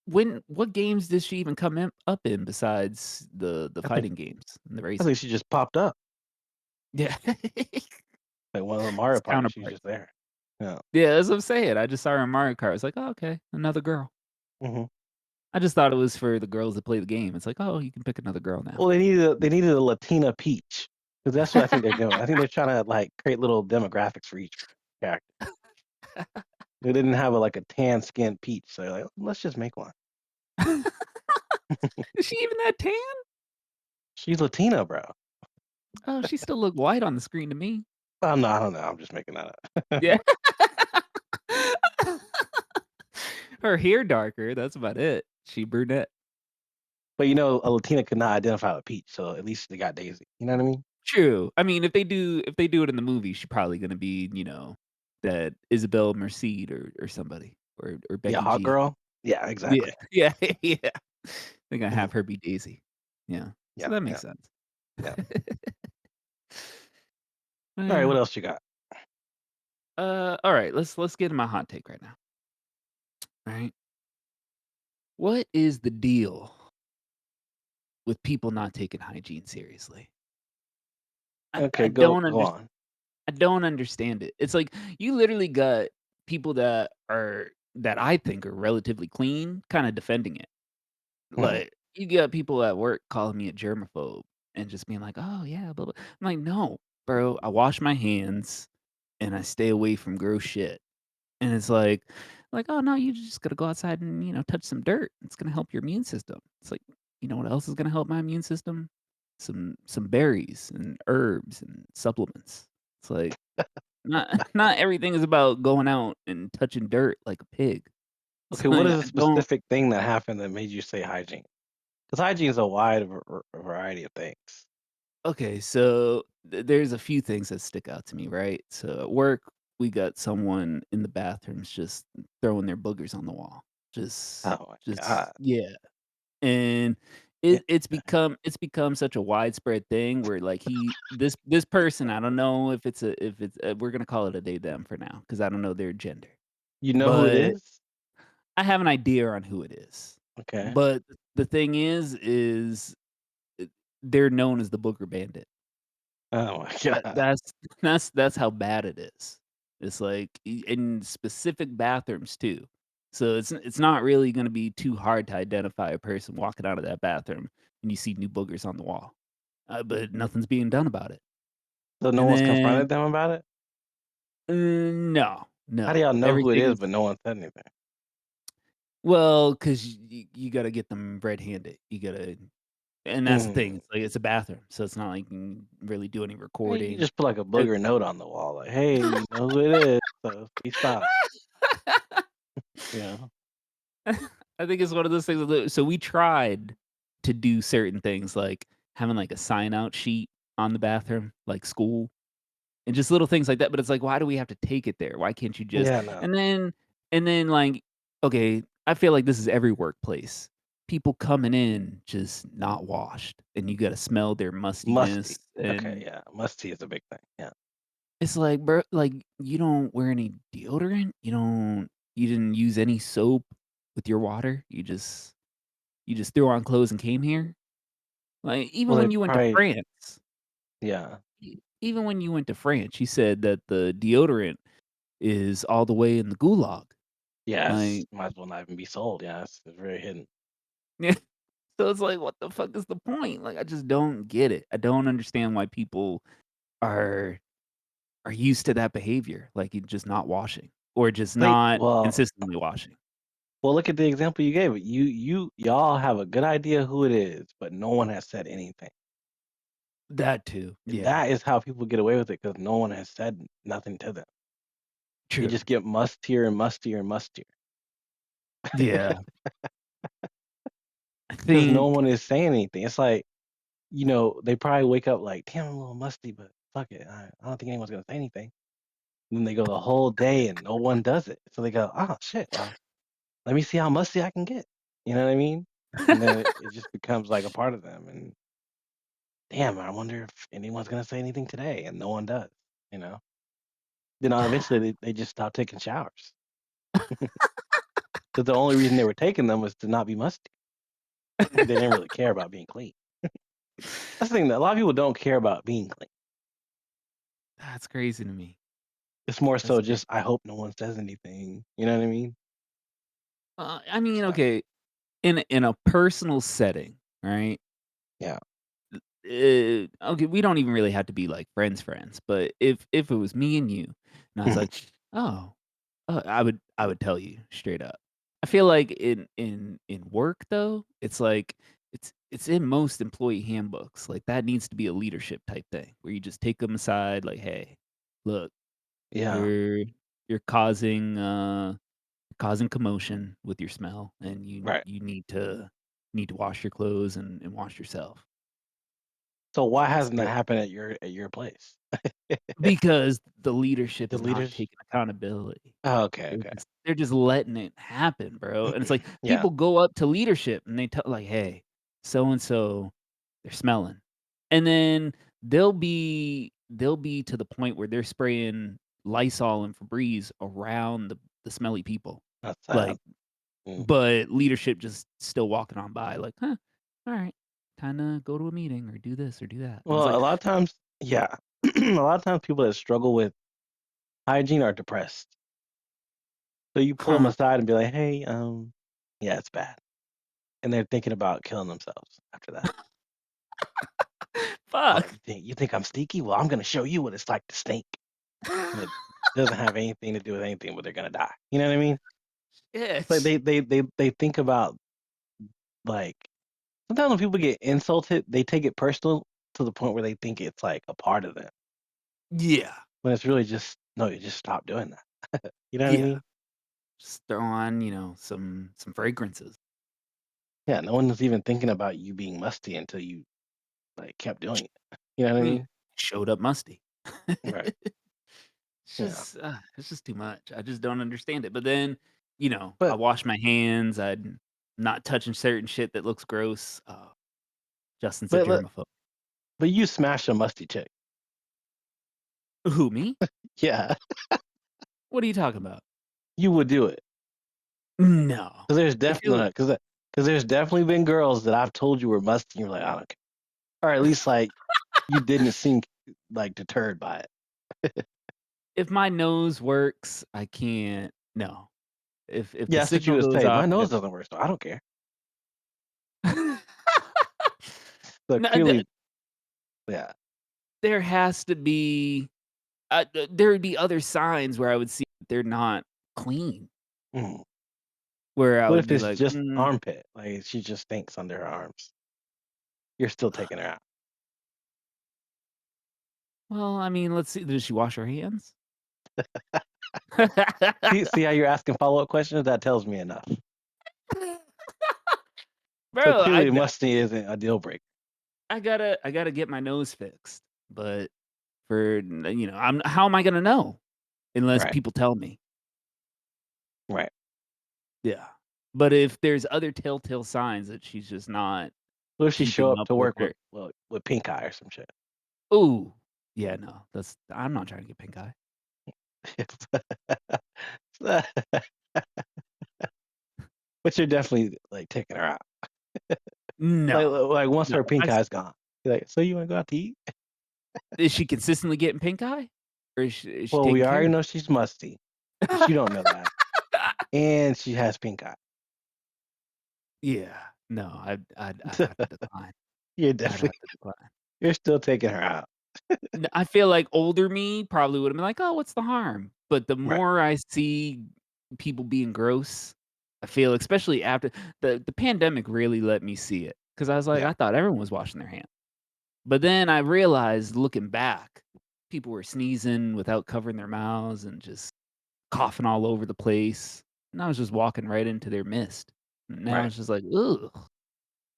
What games does she even come in up in besides the I think fighting games and the I racing? think she just popped up Yeah. like one of the Mario It's parties. She's counterparts. just there. Yeah. Yeah, that's what I'm saying. I just saw her in Mario Kart. I was like, "Oh, okay, another girl." hmm I just thought it was for the girls that play the game. It's like, "Oh, you can pick another girl now." Well, they needed a Latina Peach because that's what I think they're doing. I think they're trying to like create little demographics for each character. They didn't have like a tan skinned Peach, so they're like, let's just make one. Is she even that tan? She's Latina, bro. Oh, she still look white on the screen to me. I'm not. I don't know. I'm just making that up. Yeah. Her hair darker, that's about it. She brunette. But a Latina could not identify with Peach, so at least they got Daisy. You know what I mean? True. I mean, if they do it in the movie, she's probably gonna be, that Isabelle Merced or somebody or Yeah, Becky hot G. girl. Yeah, Yeah, exactly. yeah, yeah. They're gonna Mhm. have her be Daisy. Yeah. So Yeah, that yeah, makes sense. yeah. All right, Yeah. what else you got? Alright, let's get in my hot take right now. Alright? What is the deal with people not taking hygiene seriously? I Okay, I go don't go under on. I don't understand it. It's like you literally got people that I think are relatively clean kinda defending it. Mhm. Like, you got people at work calling me a germaphobe and just being like, "Oh, yeah, blah, blah." I'm like, "No, bro, I wash my hands and I stay away from gross shit." And it's like, "Oh, no, you just gotta go outside and, touch some dirt. It's gonna help your immune system." It's like, you know what else is gonna help my immune system? Some berries and herbs and supplements. It's like, not not everything is about going out and touching dirt like a pig. It's Okay, what like, is I a don't specific thing that happened that made you say hygiene? Because hygiene is a wide variety of things. okay, so there's a few things that stick out to me, right? So at work, we got someone in the bathrooms just throwing their boogers on the wall. Just Oh my just god. yeah. And Yeah. it's become such a widespread thing where, like, this person, I don't know if it's we're gonna call it a they, them for now because I don't know their gender, You know who it but is? I have an idea on who it is. Okay. But the thing is, uh, they're known as the Booger Bandit. Oh my That god. that's that's how bad it is. It's like in specific bathrooms too. So it's not really gonna be too hard to identify a person walking out of that bathroom and you see new boogers on the wall, but nothing's being done about it. So no And one's then confronted them about it? no, How do no, y'all know who it is, everything's but no one said anything? well, because you gotta get them red-handed. You gotta and that's the thing, Mm. it's like it's a bathroom, so it's not like you can really do any Hey, you recording. just put like a Uh booger note on the wall, like, "Hey, you know who it is, so please stop." You know? I think it's one of those things so we tried to do certain things, like having, like, a sign out sheet on the bathroom, like school, and just little things like that, but it's like, why do we have to take it there? Why can't you just Yeah, no. and then, like, okay, I feel like this is every workplace. People coming in just not washed, and you gotta smell their Musty. mustiness, Okay, and yeah, musty is a big thing, yeah. it's like, bro, like, you don't wear any deodorant? You didn't use any soap with your water? You just threw on clothes and came here? Like, even Well, they when you went to probably France yeah. even when you went to France, you said that the deodorant is all the way in the gulag. Yes, Like, might as well not even be sold, yeah, it's very hidden. yeah, so it's like, what the fuck is the point? Like, I just don't get it. I don't understand why people are are used to that behavior, like, you just not washing or just Wait, not well consistently washing. look at the example you gave. Y'all have a good idea who it is, but no one has said anything. That too, yeah, That is how people get away with it because no one has said nothing to them. They true. just get mustier and mustier and mustier Yeah, I because no think one is saying anything. It's like, they probably wake up like, "Damn, I'm a little musty, but fuck it. I don't think anyone's gonna say anything." And then they go the whole day and no one does it. So they go, "Oh shit, well, let me see how musty I can get." You know what I mean? And then it just becomes like a part of them. And damn, I wonder if anyone's gonna say anything today, and no one does. You know? Then eventually they just stop taking showers because the only reason they were taking them was to not be musty. They didn't really care about being clean. That's the thing that a lot of people don't care about being clean. that's crazy to me. It's more That's so crazy. just I hope no one says anything. You know what I mean? I mean, So okay, in a personal setting, right? yeah. Okay, we don't even really have to be like friends, but if it was me and you, and I was like, "Oh," I would tell you straight up. I feel like in work though, it's like it's in most employee handbooks. Like that needs to be a leadership type thing where you just take them aside, like, "Hey, look, Yeah. you're you're causing commotion with your smell, and you Right. you need to wash your clothes and wash yourself." So why It's hasn't that happened at your place? because the leadership The is not leaders? taking accountability. Oh, okay, They're okay. just letting it happen, bro, and it's like, Yeah, people go up to leadership and they tell like, "Hey, so and so, they're smelling." And then they'll be to the point where they're spraying Lysol and Febreze around the smelly people. that's sad. Like, Mm. but leadership just still walking on by like, "Huh, alright, kinda go to a meeting or do this or do that." And it's Well, a like, lot of times, yeah, a lot of times people that struggle with hygiene are depressed. So you pull them "Huh, aside and be like, "Hey, yeah, it's bad," and they're thinking about killing themselves after that. "Oh, fuck." you think I'm sneaky? Well, I'm gonna show you what it's like to stink." And it doesn't have anything to do with anything, but they're gonna die. You know what I mean? Like Shit. they think about like sometimes when people get insulted, they take it personal to the point where they think it's like a part of them. Yeah, When it's really just no, you just stop doing that. You know what I yeah. mean? Just throw on, some fragrances. Yeah, no one was even thinking about you being musty until you like kept doing it. You know what I Mm, mean? showed up musty. Right. Yeah. It's just too much. I just don't understand it, but then, I But wash my hands, I not touching certain shit that looks gross. Oh, Justin's a But germaphobe. but you smash a musty chick. Who, me? Yeah, What are you talking about? you would do it. No. 'Cause there's I feel definitely because there's definitely been girls that I've told you were musty, and you're like, "I don't care." Or at least, like, you didn't seem, like, deterred by it. if my nose works, I can't no. If Yeah, the that's what you signal would goes say. "My off, nose doesn't work, so I don't care." So no, clearly yeah. there has to be there would be other signs where I would see that they're not clean, Mhm. where I What would if be it's like, just "Mm, armpit? Like, she just stinks under her arms. You're still taking her out. well, I mean, let's see, does she wash her hands?" See how you're asking follow-up questions? That tells me enough. So Bro, clearly musty isn't a deal breaker. I gotta get my nose fixed, but I'm how am I gonna know unless Right, people tell me? right. Yeah. But if there's other telltale signs that she's just not What if she show keeping up up to with work with her well, with pink eye or some shit? ooh, yeah, no, that's I'm not trying to get pink eye. But you're definitely, like, taking her out. No. Once No, her if I pink s eye's gone, you're like, "So you wanna go out to eat?" is she consistently getting pink eye? Or is she Well, we taking care already of know she's musty, but you don't know that, and she has pink eye. Yeah. No, I'd have to decline. You're I'd have definitely to decline. you're still taking her out. I feel like older me probably would've been like, "Oh, what's the harm?" But the Right, more I see people being gross, I feel especially after the pandemic really let me see it because I was like, yeah, I thought everyone was washing their hands. But then I realized looking back, people were sneezing without covering their mouths and just coughing all over the place, and I was just walking right into their mist. Now right, it's just like, "Ugh,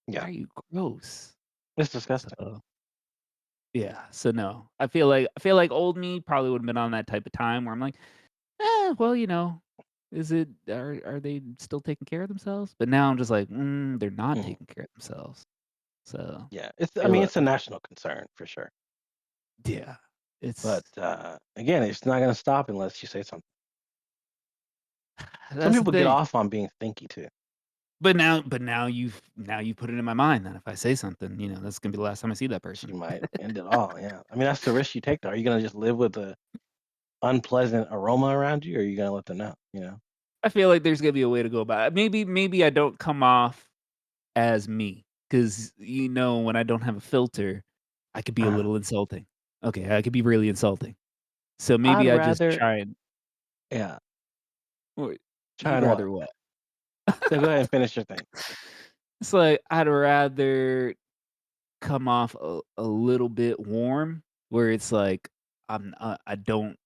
why yeah. are you gross?" It's disgusting. So yeah, so no. I feel like old me probably would've been on that type of time where I'm like, well, is it are they still taking care of themselves?" But now I'm just like, they're not Mhm. taking care of themselves. So, Yeah, I feel it's a national concern for sure, yeah, but, it's again, it's not gonna stop unless you say something. Some that's the people get thing. off on being stinky too. But now you put it in my mind that if I say something, that's gonna be the last time I see that She person. might end it all, yeah. I mean, that's the risk you take, though. Are you gonna just live with a unpleasant aroma around you, or are you gonna let them know, you know? I feel like there's gonna be a way to go about it. Maybe I don't come off as me, because when I don't have a filter, I could be a Uh, little insulting. Okay, I could be really insulting. So I'd maybe I just rather try and yeah, wait, try you'd and what? rather what? So go ahead and finish your thing. It's like I'd rather come off a little bit warm, where it's like I don't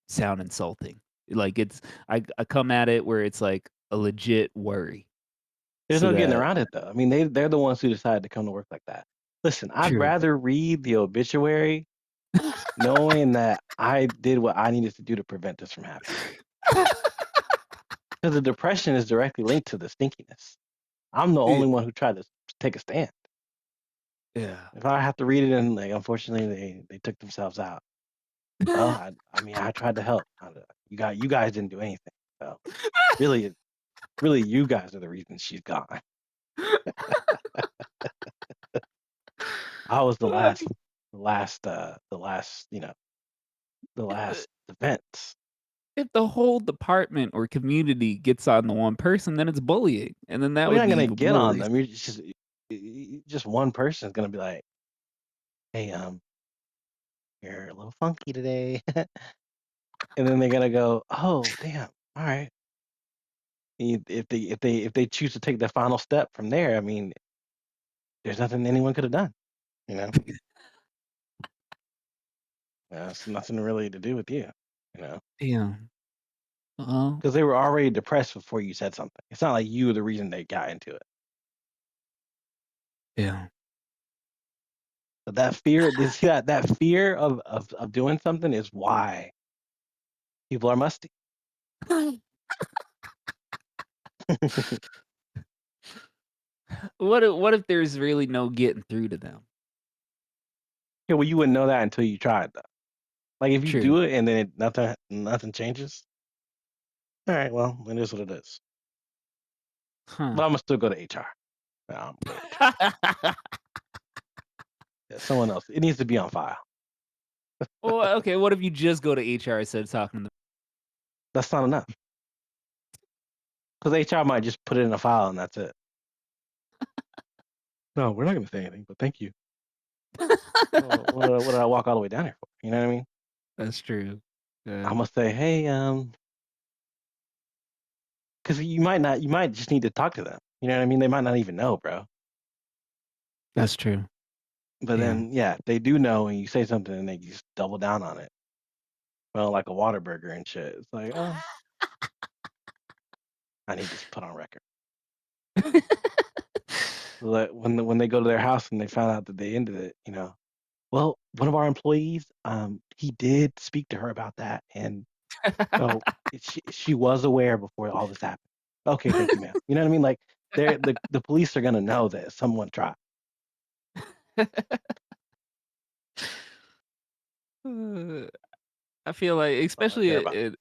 sound insulting. Like I come at it where it's like a legit worry, There's so no getting that around it, though. I mean, they're the ones who decided to come to work like that. Listen, I'd true. rather read the obituary knowing that I did what I needed to do to prevent this from happening. Because the depression is directly linked to the stinkiness. I'm the Yeah, only one who tried to take a stand. yeah. If I have to read it and, like, unfortunately, they took themselves out. Well, I mean, I tried to help. You guys didn't do anything. So, really really, you guys are the reason she's gone. I was the last, the If the last defense. if the whole department or community gets on the one person, then it's bullying, and then that Well, you're would not be gonna even get on worse. them. Just one person is gonna be like, "Hey, you're a little funky today," and then they're gonna go, "Oh, damn. All right." If they choose to take the final step from there, I mean, there's nothing anyone could have done. You know, it's nothing really to do with you. You know, Yeah. Well, because they were already depressed before you said something. It's not like you were the reason they got into it. yeah. But that fear, you see that fear of doing something is why people are musty. What if there's really no getting through to them? Yeah, well, you wouldn't know that until you tried, though. Like, if you True. do it and then nothing changes, alright, well, it is what it is. Huh. But Imma still go to HR. Yeah, Imma go to HR. Yeah, someone else. It needs to be on file. Well, okay, what if you just go to HR instead of talking to the That's not enough, because HR might just put it in a file and that's it. "No, we're not gonna say anything, but thank you." Well, what did I walk all the way down here for? You know what I mean? That's true. Yeah, Imma say, "Hey," because you might just need to talk to them. You know what I mean? They might not even know, bro. that's true. But Yeah. then, yeah, they do know and you say something and they just double down on it. Well, like a Whataburger and shit. It's like, "Oh, I need this put on record." So that when they go to their house and they found out that they ended it, "Well, one of our employees, he did speak to her about that, and so she was aware before all this happened." "Okay, thank you, ma'am." You know what I mean? Like, the police are gonna know that someone tried. Uh, I feel like, That's all I care about.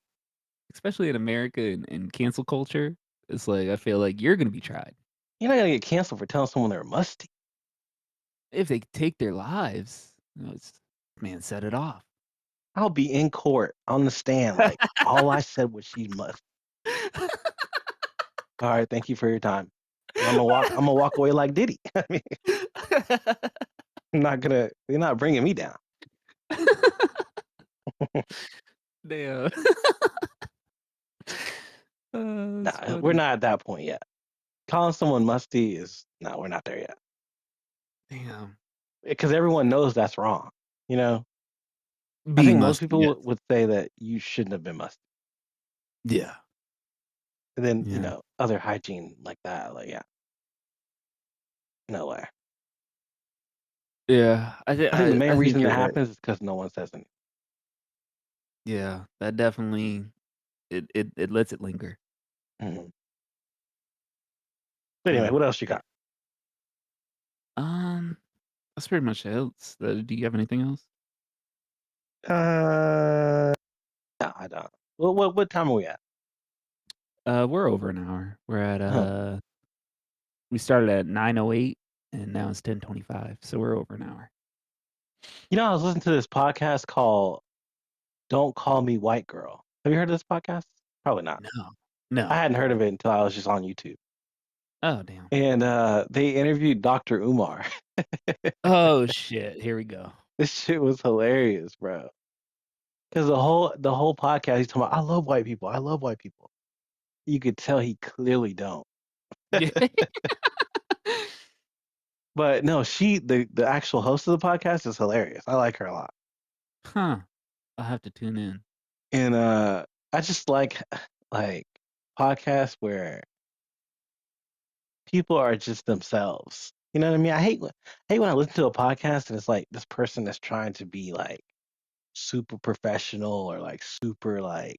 especially in America and cancel culture, it's like, I feel like you're gonna be tried. You're not gonna get canceled for telling someone they're musty. If they take their lives, it's man, set it off. I'll be in court on the stand like, "All I said was she must." "Alright, thank you for your time." And Imma walk away like Diddy. I mean, I'm not gonna you're not bringing me down. Damn. That's Nah, we're funny. not at that point yet. Calling someone musty is no, we're not there yet. Damn. Because everyone knows that's wrong, you know? I Being think most musty, people yes. would say that you shouldn't have been musty. Yeah. And then, Yeah. other hygiene like that, like, yeah, no way. Yeah. I think the main I think reason that you're right. happens is because no one says anything. Yeah. That definitely it lets it linger. Mhm. But anyway, Yeah. what else you got? Um, that's pretty much it. Do you have anything else? Uh, no, I don't. What time are we at? We're over an hour. Huh. We started at 9:08 and now it's 10:25, so we're over an hour. I was listening to this podcast called "Don't Call Me White Girl." Have you heard of this podcast? Probably not. No. I No. hadn't heard of it until I was just on YouTube. Oh, damn. And, they interviewed Dr. Umar. Oh, shit. Here we go. This shit was hilarious, bro. Because the whole podcast, he's talking about, "I love white people. I love white people." You could tell he clearly don't. Yeah. But no, the actual host of the podcast is hilarious. I like her a lot. Huh. I'll have to tune in. And, I just like, podcasts where people are just themselves. You know what I mean? I hate when I listen to a podcast and it's like this person that's trying to be, like, super professional or, like, super, like,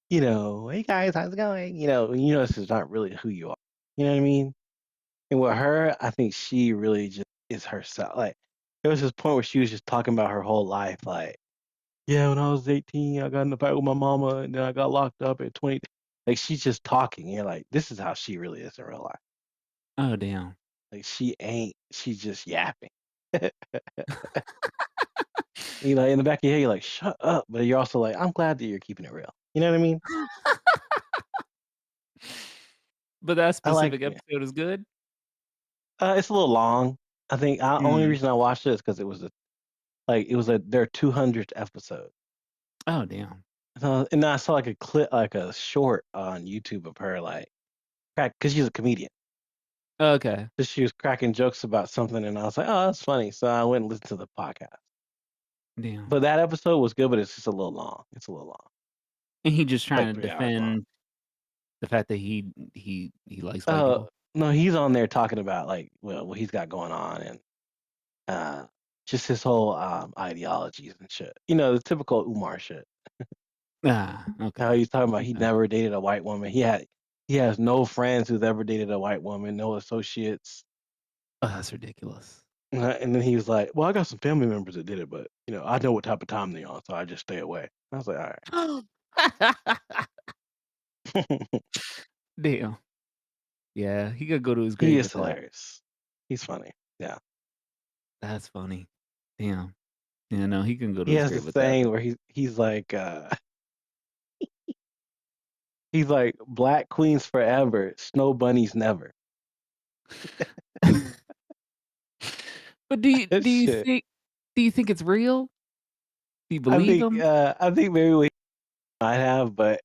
"Hey, guys, how's it going?" This is not really who you are. You know what I mean? And with her, I think she really just is herself. Like, there was this point where she was just talking about her whole life, like, "Yeah, when I was 18, I got in a fight with my mama, and then I got locked up at 20." Like, she's just talking. You're like, "This is how she really is in real life." Oh, damn. Like, she's just yapping. In the back of your head, you're like, "Shut up," but you're also like, "I'm glad that you're keeping it real." You know what I mean? But that I like specific yeah. episode is good? It's a little long. I think only Mm. reason I watched it is because it was their 200th episode. Oh, damn. And then I saw like a clip, like a short on YouTube of her like crack because she's a comedian. Okay. So she was cracking jokes about something, and I was like, "Oh, that's funny." So I went and listened to the podcast. Damn. But that episode was good, but it's just a little long. It's a little long, And he just trying like to 3 hours long. defend the fact that he likes white Uh, people? no, he's on there talking about like what he's got going on and uh, just his whole ideologies and shit. The typical Umar shit. Ah, How okay. he's talking about he Okay. never dated a white woman. He has no friends who's ever dated a white woman, no associates. Oh, that's ridiculous. And then he was like, "Well, I got some family members that did it, but I know what type of time they're on, so I just stay away." I was like, "All right." Damn. Yeah, he could go to his He grave is with that. hilarious. He's funny. Yeah. That's funny. Damn. Yeah, no, he can go to He his has grave this with that. thing where he's like he's like black queens forever, snow bunnies never. But do you This do you shit. think do you think it's real? Do you believe him? I think maybe we might have, but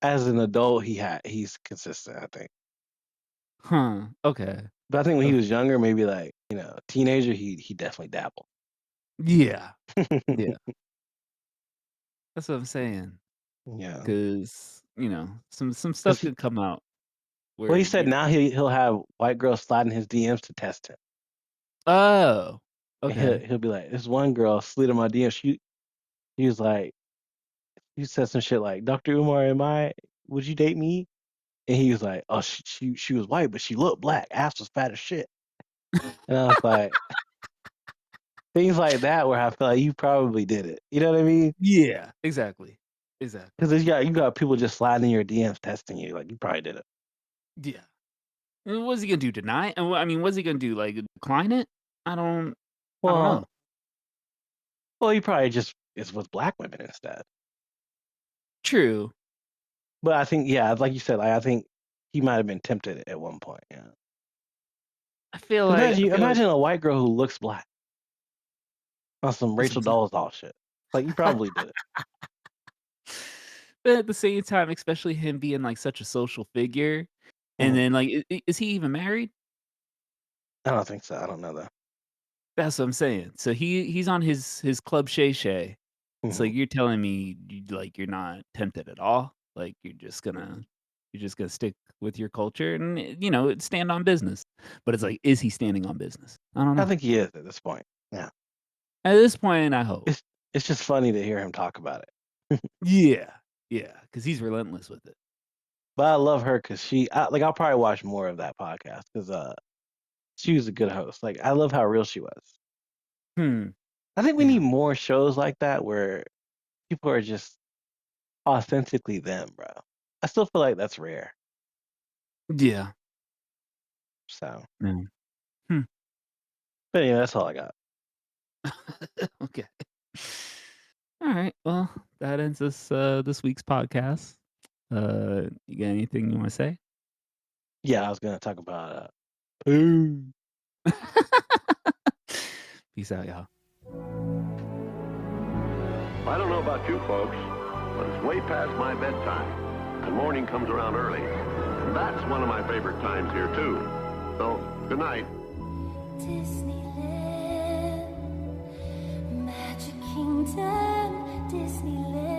as an adult he's consistent, I think. Huh, okay. But I think when he Okay. was younger, maybe like, teenager, he definitely dabbled. Yeah, yeah. That's what I'm saying. Yeah. 'Cause, some Cuz stuff could come out well, where he said you're now he'll have white girls slide in his DMs to test him. Oh, And he'll okay. he'll be like, "This one girl slid in my DM. He was like, he said some shit like, Dr. Umar, would you date me?" And he was like, "Oh, she was white, but she looked black. Ass was fat as shit." And I was like, things like that where I feel like you probably did it. You know what I mean? Yeah, exactly. Exactly. Because you got people just sliding in your DMs testing you. Like you probably did it. Yeah. And what's he gonna do, deny? And I mean, what's he gonna do, like, decline it? I don't Well, know. he probably just is with black women instead. True. But I think, yeah, like you said, like I think he might have been tempted at one point. Yeah. I feel 'Cause like I imagine feel like imagine a white girl who looks black on some that's what Rachel I'm saying. Dolezal shit. Like you probably did it. But at the same time, especially him being, like, such a social figure, and Mhm. then, like, is he even married? I don't think so. I don't know though. That's what I'm saying. So he's on his club Shay Shay. So Mhm. you're telling me you're not tempted at all? Like you're just gonna stick with your culture and stand on business. But it's like, is he standing on business? I don't I know. think he is at this point. Yeah. At this point, I hope. It's it's just funny to hear him talk about it. Yeah. Yeah. Because he's relentless with it. But I love her because I'll probably watch more of that podcast because she was a good host. Like I love how real she was. Hmm. I think we need Yeah. more shows like that where people are just authentically them, bro. I still feel like that's rare. Yeah. So, Yeah. Hmm. but yeah, that's all I got. Okay. All right. Well, that ends this week's podcast. You got anything you want to say? Yeah, I was gonna talk about poo. Peace out, y'all. I don't know about you folks, but it's way past my bedtime, and morning comes around early. And that's one of my favorite times here, too. So, good night. Disneyland, Magic Kingdom, Disneyland.